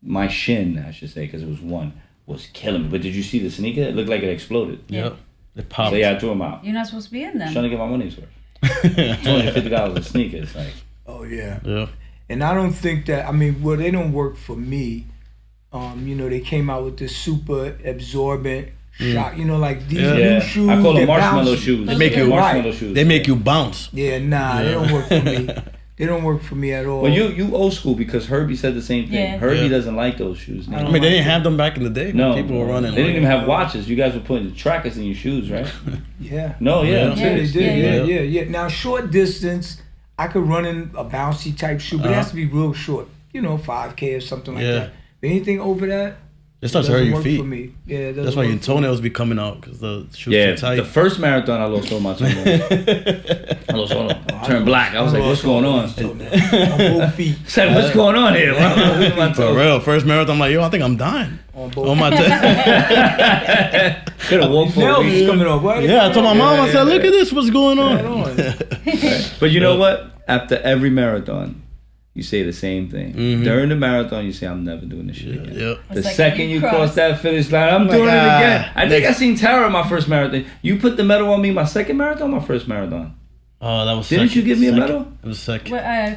I should say, because it was one, was killing me. But did you see the sneaker? It looked like it exploded. Yeah. Yep. It popped. So yeah, I threw them out. You're not supposed to be in them. Trying to get my money's worth. $250 a sneaker. It's like, Oh yeah. Yeah. And I don't think that. I mean, well, they don't work for me. They came out with this super absorbent shock. Like these Yeah. new shoes. I call they're them marshmallow bouncy. shoes. They make you- marshmallow shoes. They make you bounce. Yeah, nah, they don't work for me. They don't work for me at all. Well, you old school because Herbie said the same thing. Yeah. Herbie Yeah. doesn't like those shoes. I Now. I don't mean, they like didn't it. have them back in the day when No, people were running. They didn't even have like- watches. You guys were putting trackers in your shoes, right? Yeah. No, yeah, Yeah. I'm Yeah, they serious. did. Yeah. Yeah. Now, short distance, I could run in a bouncy type shoe, but it has to be real short. 5K or something like Yeah. that. But anything over that, It starts to doesn't hurt your work feet. for me. Yeah, it doesn't That's why your work for me. toenails be coming out because the shoes Yeah, too tight. the first marathon I lost all my toenails. I lost all of them. Turned black. I was like, what's going on? On both feet. Said, what's going on here? Where's my For toes? real, first marathon, I'm like, yo, I think I'm dying. On both On my Could have walked for a nails is week. coming off. What? Yeah, I told my mom, I said, Yeah. look at this, what's going Right on? on. But you know what? After every marathon, you say the same thing. Mhm. During the marathon, you say, I'm never doing this shit again. Yep. The It's second you cross that finish line, I'm Like, doing it again. ah, I think I seen Tara in my first marathon. You put the medal on me my second marathon, my first marathon. Oh, that was Didn't second. you give me a Second. medal? It was second.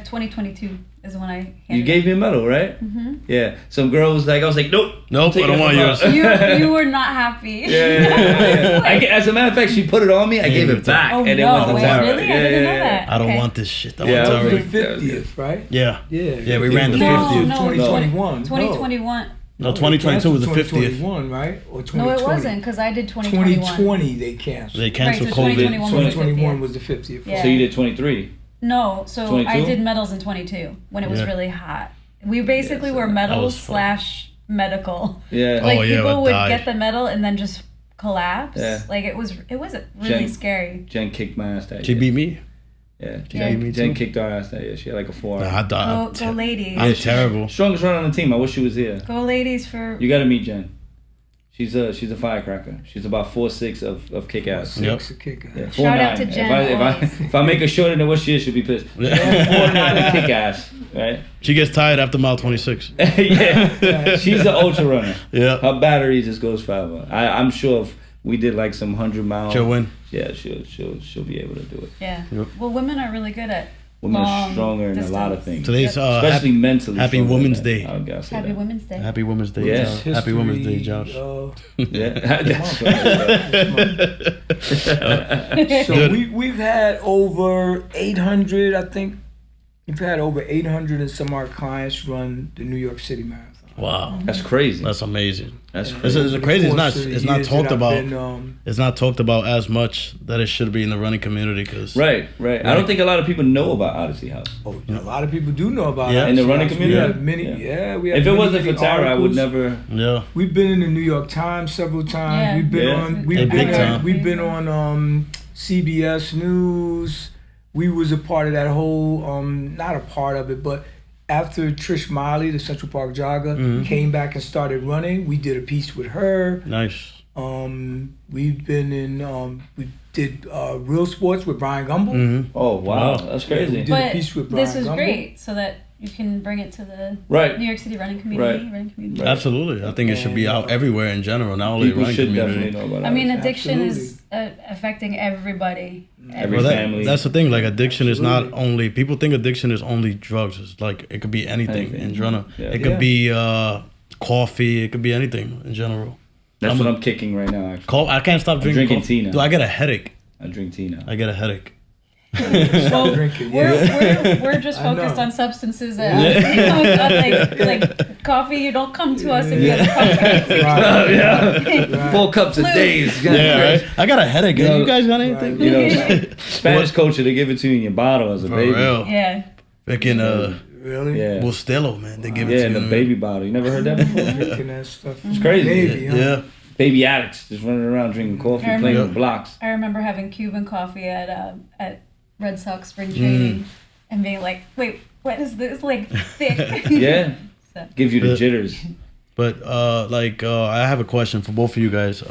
2022 is when I You handed gave me a medal, right? Mm-hmm. Yeah. Some girl was like, I was like, nope. Nope, Take I don't it want from yours. her. You were not happy. Yeah. As a matter of fact, she put it on me. I gave it back, Oh and it no! went to Wait, Tara. really? I didn't know that. I don't Okay. want this shit. I Yeah, want I That was Tara. was the 50th, right? Yeah. Yeah. we ran the No, 50th. no, 2021. 2021. No, 2022 was the 50th. 2021, right? Or 2020? No, it wasn't because I did 2021. 2020 they canceled. They canceled Right, so COVID. 2021 was the 2021 50th. was the 50th. Yeah. So you did 23. No, so 22? I did medals in 22 when it was Yeah. really hot. We basically Yeah, so were that medals was fun. / medical. Yeah. Oh, Like yeah, people I would died. get the medal and then just collapse. Yeah. Like it was really Jen- scary. Jen kicked my ass that She year. beat me. Yeah. Yeah. beat me Jen too. kicked our ass that year. She had like a 4 Nah, I died. Go ladies. I'm terrible. Strongest runner on the team. I wish she was here. Go ladies for You got to meet Jen. She's a firecracker. She's about 4'6" of kick ass. Six a kick Yeah, ass. 4'9". Shout out to Jen, If I always. if I make her shorter than what she is, she'll be pissed. 4'9" and kick ass, right? She gets tired after mile 26. Yeah, she's an ultra runner. Yeah. Her battery just goes forever. I'm sure if we did like some 100 miles, She'll win. yeah, she'll be able to do it. yeah. Yep. Well, women are really good at Women are long stronger in a lot of distance. things, Today's especially mentally. Happy stronger Women's than Day. that. I gotta say Happy that. Women's Day. Happy Women's Day, Yes. Josh. Happy Women's Day, History, Josh. So we've had over 800, I think. We've had over 800 and some of our clients run the New York City Marathon. Wow. That's crazy. That's amazing. That's And crazy. It's over the crazy. It's course not- of the it's not years talked that I've about. been, It's not talked about as much that it should be in the running community because Right. I don't think a lot of people know about Odyssey House. a lot of people do know about Yeah. it. In the running We community? have many, Yeah. we have If it many, wasn't for many Tara, I would articles. never. yeah. We've been in the New York Times several times. Yeah. We've been Yeah. on. Hey, big time. We've been on CBS News. we was a part of that whole, not a part of it, but after Trish Miley, the Central Park jogger, came back and started running, we did a piece with her. Nice. We've been in, we did Real Sports with Brian Gumble. Oh, wow. That's crazy. We did a piece with Brian this is Gumble. great, so that you can bring it to the Right. New York City running community. Right. Running community. Right. Absolutely. I think it should be out everywhere in general, not only the People running should community. definitely know about I mean, Odyssey. addiction is affecting everybody. Every Well, family. that's the thing. Like addiction is not Absolutely. only people think addiction is only drugs. It's like it could be anything in general. Yeah. It could be coffee. It could be anything in general. That's what I'm kicking right now, actually. I can't stop drinking. drinking coffee. tea now. Do I get a headache? I drink tea now. I get a headache. Stop drinking. Yeah. We're just I know. focused on substances that like coffee. You don't come to us if you have a coffee. Right. Yeah. 4 cups a day is Right? I got a headache. You know, you guys got anything? You know, Spanish culture, they give it to you in your bottle as a For baby. real. Yeah. Freaking Really? Yeah. Bustelo, man. They give it Yeah, to in you. the baby bottle. You never heard that before? Drinking that stuff. It's crazy. Baby, huh? Yeah. Baby addicts just running around drinking coffee, I playing remember- with blocks. I remember having Cuban coffee at Red Sox spring training and being like, wait, what is this? Like thick. Yeah. So. Gives you the jitters. But I have a question for both of you guys.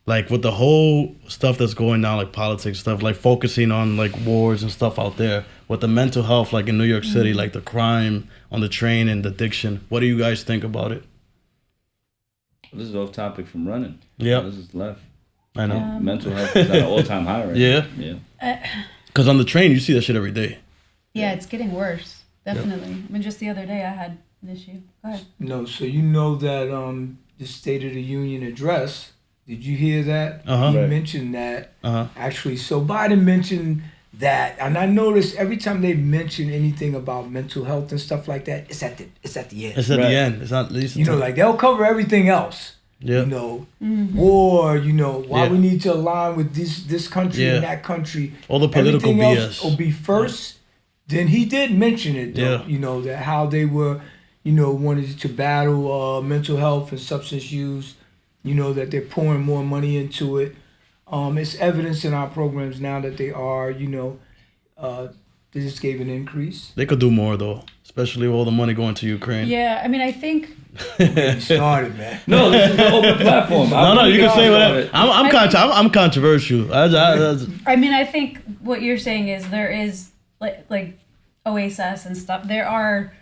Like with the whole stuff that's going down, like politics stuff, like focusing on like wars and stuff out there, with the mental health, like in New York City, like the crime on the train and the addiction. What do you guys think about it? This is off topic from running. Yeah. This is left. I know. Mental health is at an all-time high right Yeah. now. Yeah. Because on the train, you see that shit every day. Yeah, it's getting worse. Definitely. I mean, just the other day I had an issue. Go ahead. No, so you know that the State of the Union address, did you hear that? Uh-huh. He Right. mentioned that. Uh-huh. Actually, so Biden mentioned that, and I noticed every time they mention anything about mental health and stuff like that, it's at the end. It's at Right. the end. It's not at least. You know, like they'll cover everything else. Yeah. You know, war. You know, why Yeah. we need to align with this country Yeah. and that country. All the political Everything BS. else will be first. Then he did mention it, though. Yeah. You know that how they were, you know, wanted to battle mental health and substance use. You know that they're pouring more money into it. It's evidence in our programs now that they are. You know, they just gave an increase. They could do more though, especially with all the money going to Ukraine. Yeah, I mean, I think Get started, man. No, this is an open platform. No, you can say about whatever. it. I'm controversial. I mean, I think what you're saying is there is like OASIS and stuff. There are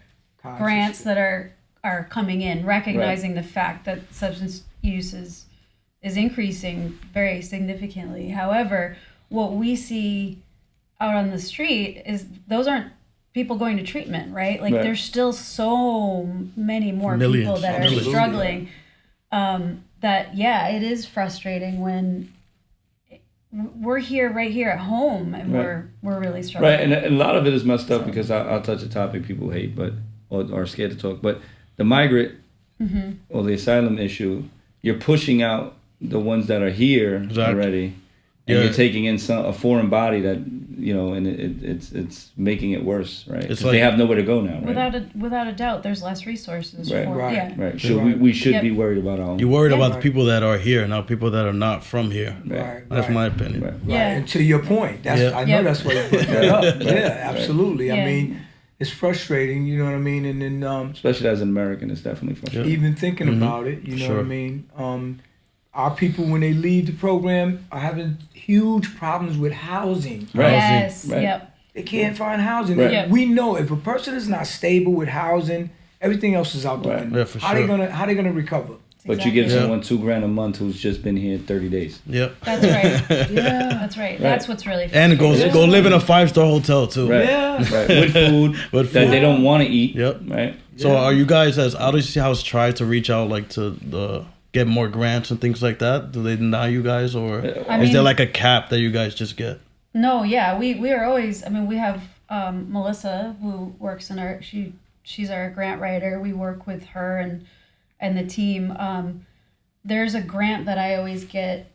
grants that are coming in, recognizing the fact that substance use is increasing very significantly. However, what we see out on the street is those aren't people going to treatment, right? Like Right. there's still so many more Millions. people that are Absolutely. struggling. That it is frustrating when we're right here at home and Right. we're really struggling. Right, and a lot of it is messed up because I'll touch a topic people hate, but or are scared to talk. But the migrant or the asylum issue, you're pushing out the ones that are here Exactly. already, and Yeah. you're taking in a foreign body that and it's making it worse, right? It's 'Cause like- they have nowhere to go now, right? Without a doubt, there's less resources Right. for Right. Right. So Right. we should Yep. be worried about our own. You're worried Yeah. about the people that are here, not people that are not from here. Right. That's right. my opinion. Right. Right. Yeah. And to your point, that's Yeah. I know Yep. that's why you put that up. Right. Yeah, absolutely. Yeah. I mean, it's frustrating, you know what I mean? And then Especially as an American, it's definitely frustrating. even thinking Mhm. about it, you know Sure. what I mean? Our people when they leave the program are having huge problems with housing. Right. Yes. Right. Yep. They can't find housing. Right. Yeah. We know if a person is not stable with housing, everything else is out the Right. window. Yeah, for how they sure. gonna recover? But you give Yeah. someone $2,000 a month who's just been here 30 days. Yep. That's right. That's right. That's what's really And frustrating. go live in a 5-star hotel too. Right. Yeah. Right. With food With that food. they don't want to eat. Yep. Right. So are you guys, as Odyssey House, try to reach out like to get more grants and things like that? Do they deny you guys, or I is there mean- like a cap that you guys just get? No, yeah, we are always. I mean, we have Melissa who works in our. She's our grant writer. We work with her and the team. There's a grant that I always get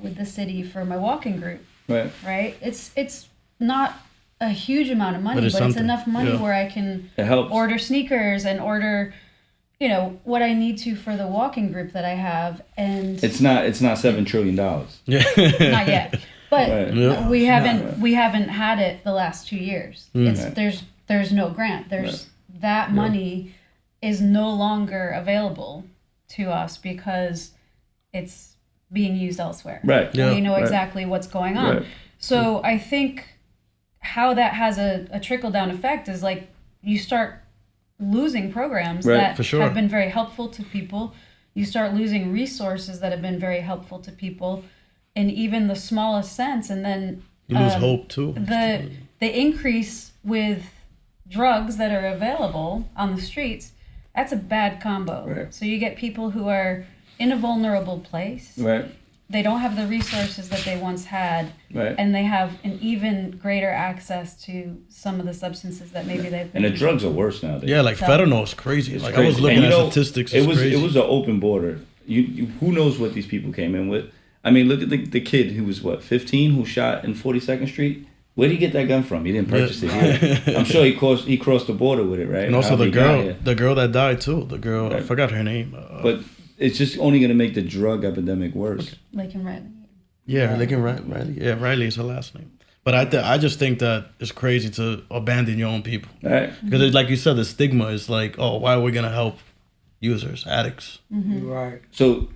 with the city for my walking group. Right. Right. It's not a huge amount of money, But it's but it's something. enough money Yeah. where I can It helps. order sneakers and order, what I need to for the walking group that I have, and It's not $7 trillion. Yeah. not yet. But Yeah. we haven't had it the last 2 years. There's no grant. That money is no longer available to us because it's being used elsewhere. Right. Yeah. We know exactly what's going on. Right. So I think how that has a trickle down effect is like you start losing programs that For sure. have been very helpful to people. You start losing resources that have been very helpful to people in even the smallest sense, and then You lose hope too. the increase with drugs that are available on the streets, that's a bad combo. Right. So you get people who are in a vulnerable place. Right. They don't have the resources that they once had, Right. and they have an even greater access to some of the substances that maybe they've been And the using. drugs are worse nowadays. Yeah, like So- fentanyl is crazy. Like I was Crazy. looking And at you know, statistics. It It's was crazy. it was an open border. You who knows what these people came in with? I mean, look at the kid who was 15 who shot in 42nd Street. Where did he get that gun from? He didn't purchase it here. I'm sure he crossed the border with it, right? And also How the he got girl, here. the girl that died too. The girl, I Right. forgot her name. But it's just only going to make the drug epidemic worse. Like in Riley. yeah, they can Riley. Yeah, Riley is her last name. But I just think that it's crazy to abandon your own people Right? because, like you said, the stigma is like, oh, why are we gonna help users, addicts? Right. So,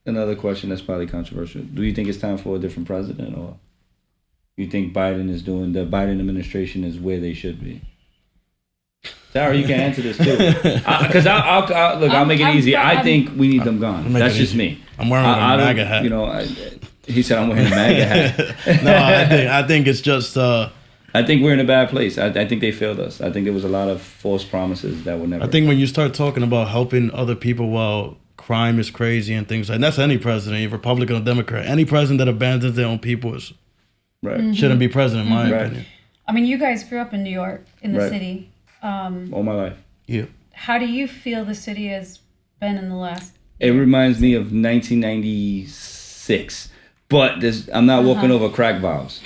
another question that's probably controversial. Do you think it's time for a different president, or you think the Biden administration is where they should be? Sarah, you can answer this too. Because I'll make it easy. I think we need them gone. make That's it just easy. me. I'm wearing I a don't- MAGA hat. You know, he said I'm wearing a MAGA hat. No, I think it's just. I think we're in a bad place. I think they failed us. I think there was a lot of false promises that were never. I think when you start talking about helping other people while crime is crazy and things like that's any president, Republican or Democrat, any president that abandons their own people is, right. shouldn't be president, in my Right. opinion. I mean, you guys grew up in New York, in the Right. city. All my life. Yeah. How do you feel the city has been in the last? It reminds me of 1996. But I'm not walking over crack valves.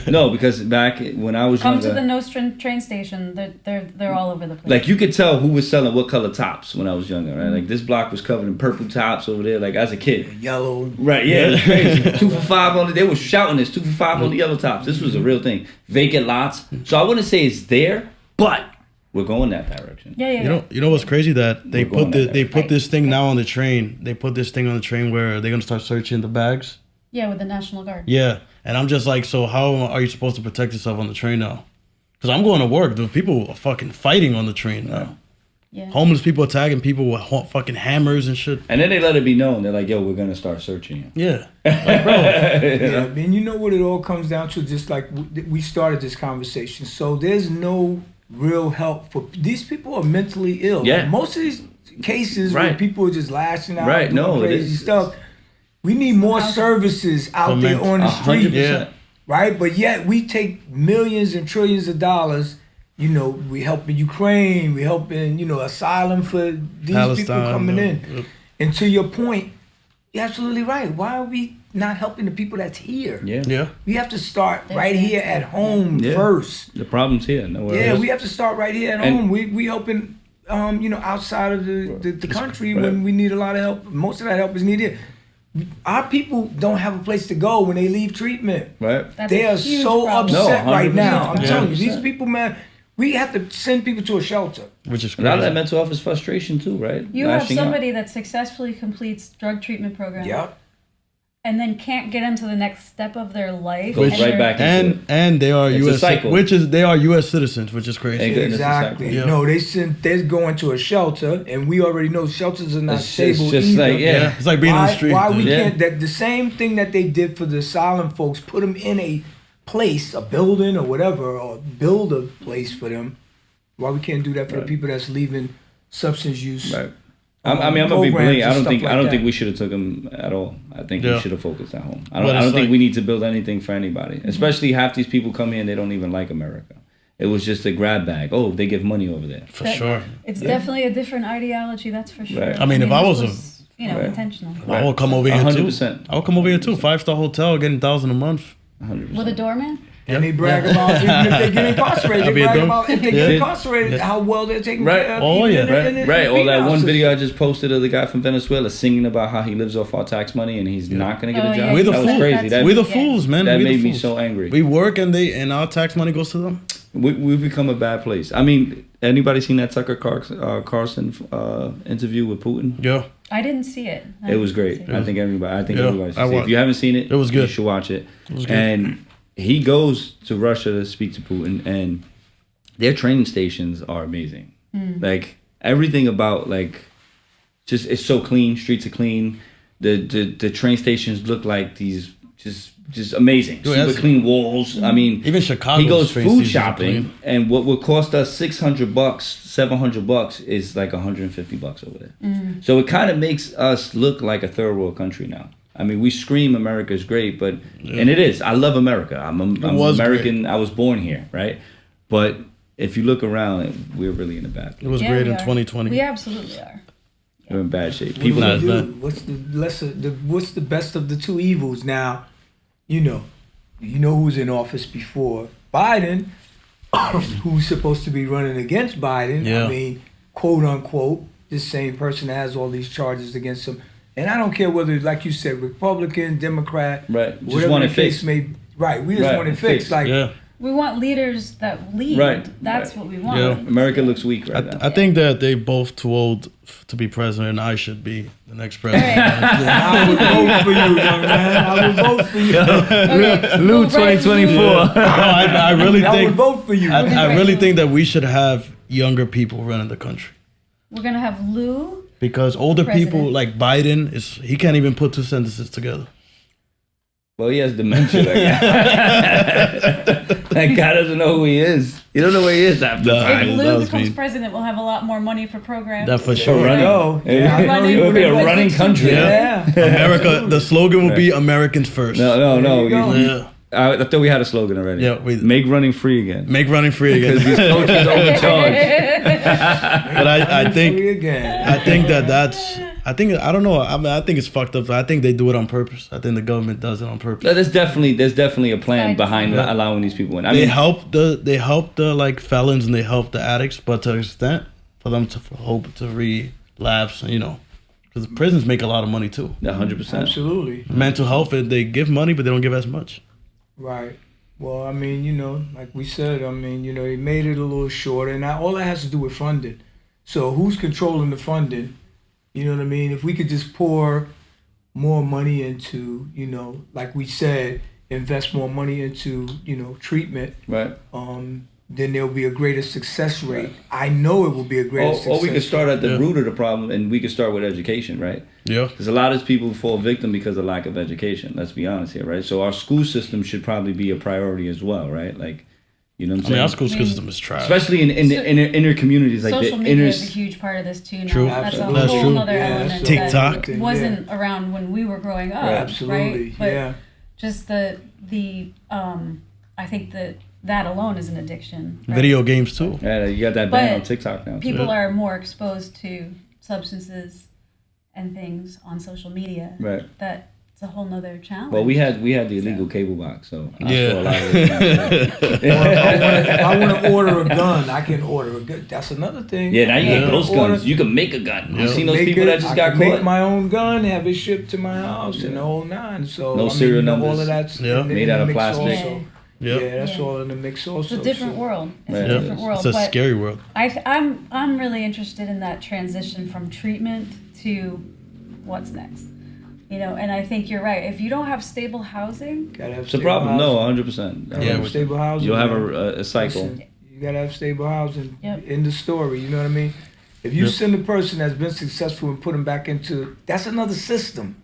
No, because back when I was Come younger, to the Nostrand train station. They're all over the place. like you could tell who was selling what color tops when I was younger, right? Like this block was covered in purple tops over there, like as a kid. Yellow. Right, yeah, it's crazy. 2 for $5 on the, they were shouting this, 2 for $5 on the yellow tops. This was a real thing. Vacant lots. So I wouldn't say it's there, but we're going that direction. Yeah. You know what's crazy that they We're going put that they way. put this thing now on the train. They put this thing on the train where they're gonna start searching the bags. Yeah, with the National Guard. Yeah, and I'm just like, so how are you supposed to protect yourself on the train now? Because I'm going to work. The people are fucking fighting on the train now. Yeah. Homeless people attacking people with fucking hammers and shit. And then they let it be known. They're like, yo, we're going to start searching you. Yeah, like, bro. Yeah, and you know what it all comes down to? Just like we started this conversation. So there's no real help for these people are mentally ill. Yeah. Most of these cases where Right. people are just lashing out, Right, doing no, it crazy is. stuff. We need more services out there on the street, 100%. Yeah. right? But yet we take millions and trillions of dollars. You know, we helping Ukraine, we helping asylum for these people Palestine, coming in. yep. And to your point, you're absolutely right. Why are we not helping the people that's here? Yeah. Yeah, We have to start right here at home Yeah. first. The problem's here. Nowhere Yeah, else. we have to start right here at And- home. We helping outside of the country Right. when we need a lot of help. Most of that help is needed. Our people don't have a place to go when they leave treatment. Right? That's They a are huge so problem. upset No, right now. I'm 100%. telling you, these 100%. people, man, we have to send people to a shelter. which is A lot of that crazy. mental health is frustration too, right? You have Lashing out. somebody that successfully completes drug treatment program. Yep. And then can't get into the next step of their life. Goes and right they're- back into it. And they are It's a U.S. cycle. They are U.S. citizens, which is crazy. And goodness, Exactly. exactly. Yeah. No, they're going to a shelter, and we already know shelters are not It's stable just either. like, yeah. Yeah, it's like being on the street. Why we Yeah. can't? That the same thing that they did for the asylum folks, put them in a place, a building or whatever, or build a place for them. Why we can't do that for the Right. people that's leaving substance use? Right. I'm gonna be programs blatant. and I don't stuff think like I don't that. think we should have took him at all. I think Yeah. we should have focused at home. I But don't it's think like- we need to build anything for anybody. Especially half these people come here and they don't even like America. It was just a grab bag. Oh, they give money over there. For That- sure. It's definitely a different ideology, that's for sure. Right. I mean, if I this was Right. intentional. I will come over here 100%. too. I will come over here too. 5-star hotel, getting 1,000 a month. 100%. With a doorman? And they brag about, even if they get incarcerated, they brag about if they get incarcerated, how well they're taken care of. Right. Or that one video I just posted of the guy from Venezuela singing about how he lives off our tax money and he's not going to get a job. We're the fools. Crazy. We're the fools, man. That made me so angry. We work and our tax money goes to them. We've become a bad place. I mean, anybody seen that Tucker Carlson interview with Putin? Yeah. I didn't see it. It was great. I think everybody should see it. If you haven't seen it, it was good. You should watch it. It was good. And he goes to Russia to speak to Putin, and their training stations are amazing. Like everything about just it's so clean. Streets are clean. The train stations look like these just amazing. Dude, super clean walls. I mean, even Chicago. He goes food shopping, and what would cost us $600, $700 is like $150 over there. So it kind of makes us look like a third world country now. I mean, we scream America's great, but and it is. I love America. I'm American. Great. I was born here, right? But if you look around, we're really in a bad place. It was great in 2020. We absolutely are. We're in bad shape. People what's the best of the two evils now? You know who's in office before Biden, who's supposed to be running against Biden. Yeah. I mean, quote unquote, this same person that has all these charges against him. And I don't care whether, like you said, Republican, Democrat, right? Just whatever want the it case fixed. may. Right, we just want it fixed. We want leaders that lead. Right. That's what we want. Yeah. America looks weak right now. I think that they both too old to be president, and I should be the next president. I would vote for you, young man. I would vote for you. Lou 2024. I really think I would vote for you. I really think that we should have younger people running the country. We're gonna have Lou. Because older people like Biden he can't even put two sentences together. Well, he has dementia. That guy doesn't know who he is. You don't know where he is after time. If Lou becomes president, we'll have a lot more money for programs. That for sure. It would be a running country. Yeah. America. The slogan will be Americans first. No. I thought we had a slogan already. Yeah, make running free again. Make running free again. Because these coaches overcharged. But I think I don't know. I mean, I think it's fucked up. I think they do it on purpose. I think the government does it on purpose. No, there's definitely a plan behind allowing these people in. They help the like felons and they help the addicts, but to an extent for them to hope to relapse, because prisons make a lot of money too. 100%. Absolutely. Mental health, they give money, but they don't give as much. Right. Well, I mean, like we said, they made it a little shorter, and all that has to do with funding. So who's controlling the funding? You know what I mean? If we could just pour more money into, like we said, invest more money into, treatment, right? Then there'll be a greater success rate. Right. I know it will be a greater success rate. Or we could start at the root of the problem, and we could start with education, right? Yeah. Because a lot of people fall victim because of lack of education. Let's be honest here, right? So our school system should probably be a priority as well, right? Like, you know what I'm saying? Our school system is trash. Especially in the inner communities. Like social media is a huge part of this too now. True. That's Absolutely. a whole other element TikTok. that wasn't around when we were growing up. Right. Absolutely. Right? But just the I think that alone is an addiction. Right? Video games too. Yeah, you got that ban on TikTok now. People are more exposed to substances and things on social media. Right. That's a whole nother challenge. Well, we had the illegal cable box, so I saw a lot of it. If I want to order a gun, I can order a gun. That's another thing. Yeah, now you get ghost guns. You can make a gun. You seen those people that just got caught? Make my own gun, have it shipped to my house, and the whole nine. So no serial numbers. All of that's made out of plastic. Also. Yep. Yeah, that's all in the mix also. It's a different world. It's a different world. It's a scary world. I'm really interested in that transition from treatment to what's next. And I think you're right. If you don't have stable housing, it's a problem. No, 100%. Yeah, stable housing. You'll have a cycle. Listen, you gotta have stable housing. Yep. In the story. You know what I mean? If you send a person that's been successful and put them back into, that's another system,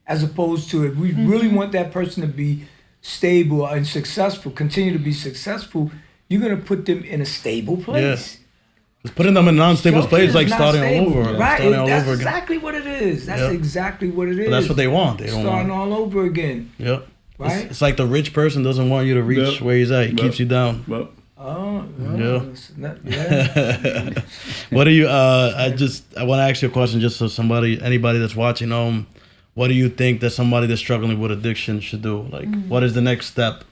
as opposed to if we really want that person to be stable and successful, continue to be successful, you're gonna put them in a stable place. Just putting them in a non-stable place is like starting all over. Right, starting all that's over again. exactly what it is. That's exactly what it is. But that's what they want. They don't starting all over again. Yep. Right. It's like the rich person doesn't want you to reach where he's at. He keeps you down. Oh, yeah. What do you? I want to ask you a question, just so anybody that's watching, what do you think that somebody that's struggling with addiction should do? Like, what is the next step?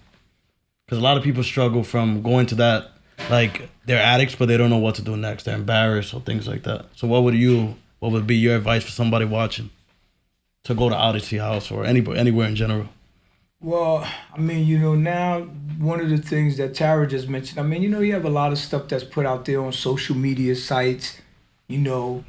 Because a lot of people struggle from going to that, like, they're addicts, but they don't know what to do next. They're embarrassed or things like that. So what would be your advice for somebody watching to go to Odyssey House or anywhere in general? Well, I mean, now one of the things that Tara just mentioned, I mean, you have a lot of stuff that's put out there on social media sites. I'm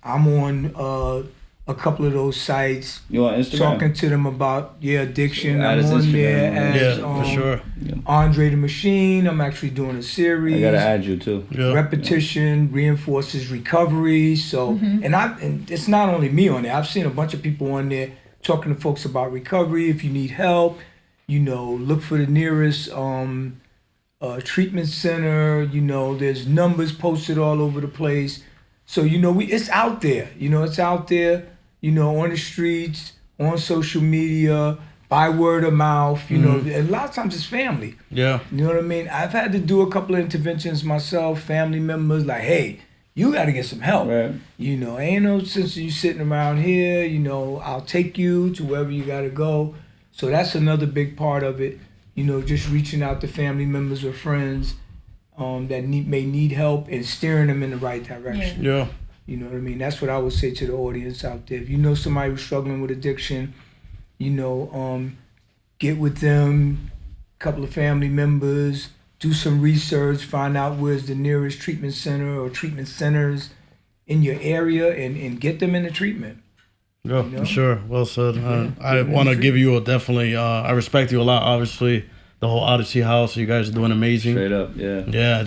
on a couple of those sites. You on Instagram? Talking to them about addiction. So I'm on there as for sure. Andre the Machine. I'm actually doing a series. I gotta add you too. Yeah. Repetition reinforces recovery. So, and it's not only me on there. I've seen a bunch of people on there talking to folks about recovery. If you need help, look for the nearest treatment center. There's numbers posted all over the place. So, it's out there. It's out there, on the streets, on social media, by word of mouth. A lot of times it's family. Yeah. You know what I mean? I've had to do a couple of interventions myself, family members, like, hey, you got to get some help. Right. Ain't no sense of you sitting around here. I'll take you to wherever you got to go. So that's another big part of it. Just reaching out to family members or friends that may need help and steering them in the right direction. Yeah. You know what I mean? That's what I would say to the audience out there. If you know somebody who's struggling with addiction, get with them, a couple of family members, do some research, find out where's the nearest treatment center or treatment centers in your area and get them into treatment. Yeah, for sure. Well said. I want to give you definitely, I respect you a lot, obviously. The whole Odyssey House, you guys are doing amazing. Straight up, yeah. Yeah,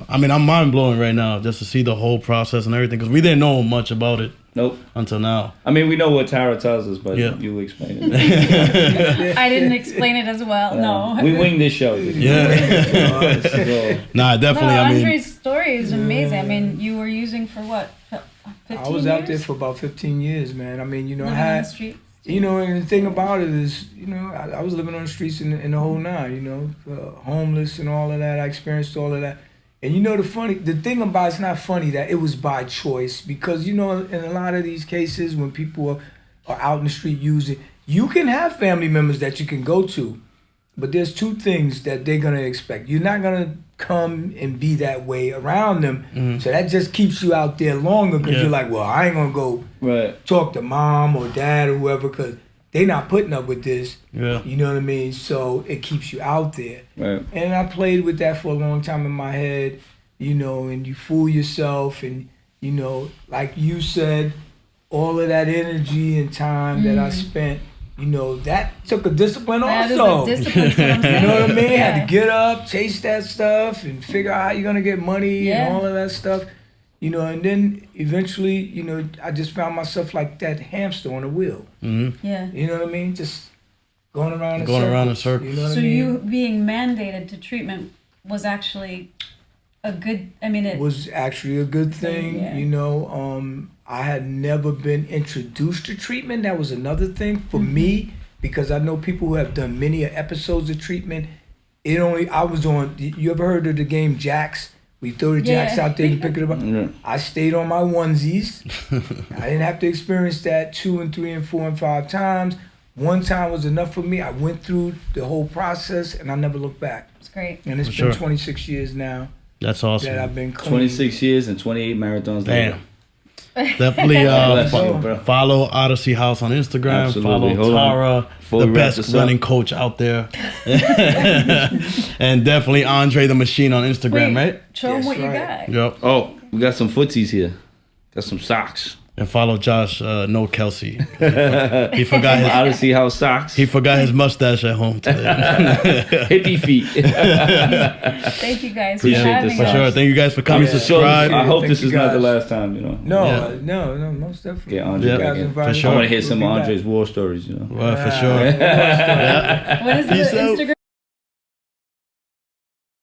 I mean, I'm mind-blowing right now just to see the whole process and everything, because we didn't know much about it. Nope. Until now. I mean, we know what Tara tells us, but you explain it. I didn't explain it as well. No. We winged this show. Yeah. Nah, definitely. Andre's story is amazing. I mean, you were using for what? 15 I was years? out there for about 15 years, man. I mean, I had, on the streets. And the thing about it is, I was living on the streets in the whole nine, homeless and all of that. I experienced all of that. And the thing about it's not funny that it was by choice, because, in a lot of these cases when people are out in the street using, you can have family members that you can go to, but there's two things that they're going to expect. You're not going to come and be that way around them. Mm-hmm. So that just keeps you out there longer, because you're like, well, I ain't going to go talk to mom or dad or whoever, because they not putting up with this. Yeah. You know what I mean? So it keeps you out there. Right. And I played with that for a long time in my head, and you fool yourself, and, like you said, all of that energy and time that I spent, that took a discipline also. That is a discipline, what I'm saying. You know what I mean? Had to get up, chase that stuff, and figure out how you're going to get money and all of that stuff. And then eventually, I just found myself like that hamster on a wheel. Mm-hmm. Yeah. You know what I mean? Just going around in circles. You know what so I mean? you being mandated to treatment was actually a good, it was actually a good thing. Yeah. I had never been introduced to treatment. That was another thing for me, because I know people who have done many episodes of treatment. I was on, you ever heard of the game Jacks? We throw the jacks out there and pick it up. Yeah. I stayed on my onesies. I didn't have to experience that 2 and 3 and 4 and 5 times. One time was enough for me. I went through the whole process and I never looked back. It's great. And it's been 26 years now. That's awesome. That I've been clean. 26 years and 28 marathons. Damn. Definitely follow Odyssey House on Instagram. Absolutely. Follow Tara, the best running coach out there. And definitely Andre the Machine on Instagram, right? Show them what you got. Yep. Oh, we got some footsies here. Got some socks. And follow Josh, no Kelsey. He forgot his Odyssey House socks. He forgot his mustache at home today. Hippie feet. Thank you guys for having us. For sure. Thank you guys for coming. Subscribe. I hope this is not the last time, No, most definitely. Get Andre back in. For sure. I want to hear some of Andre's war stories, Well, for sure. What is the Instagram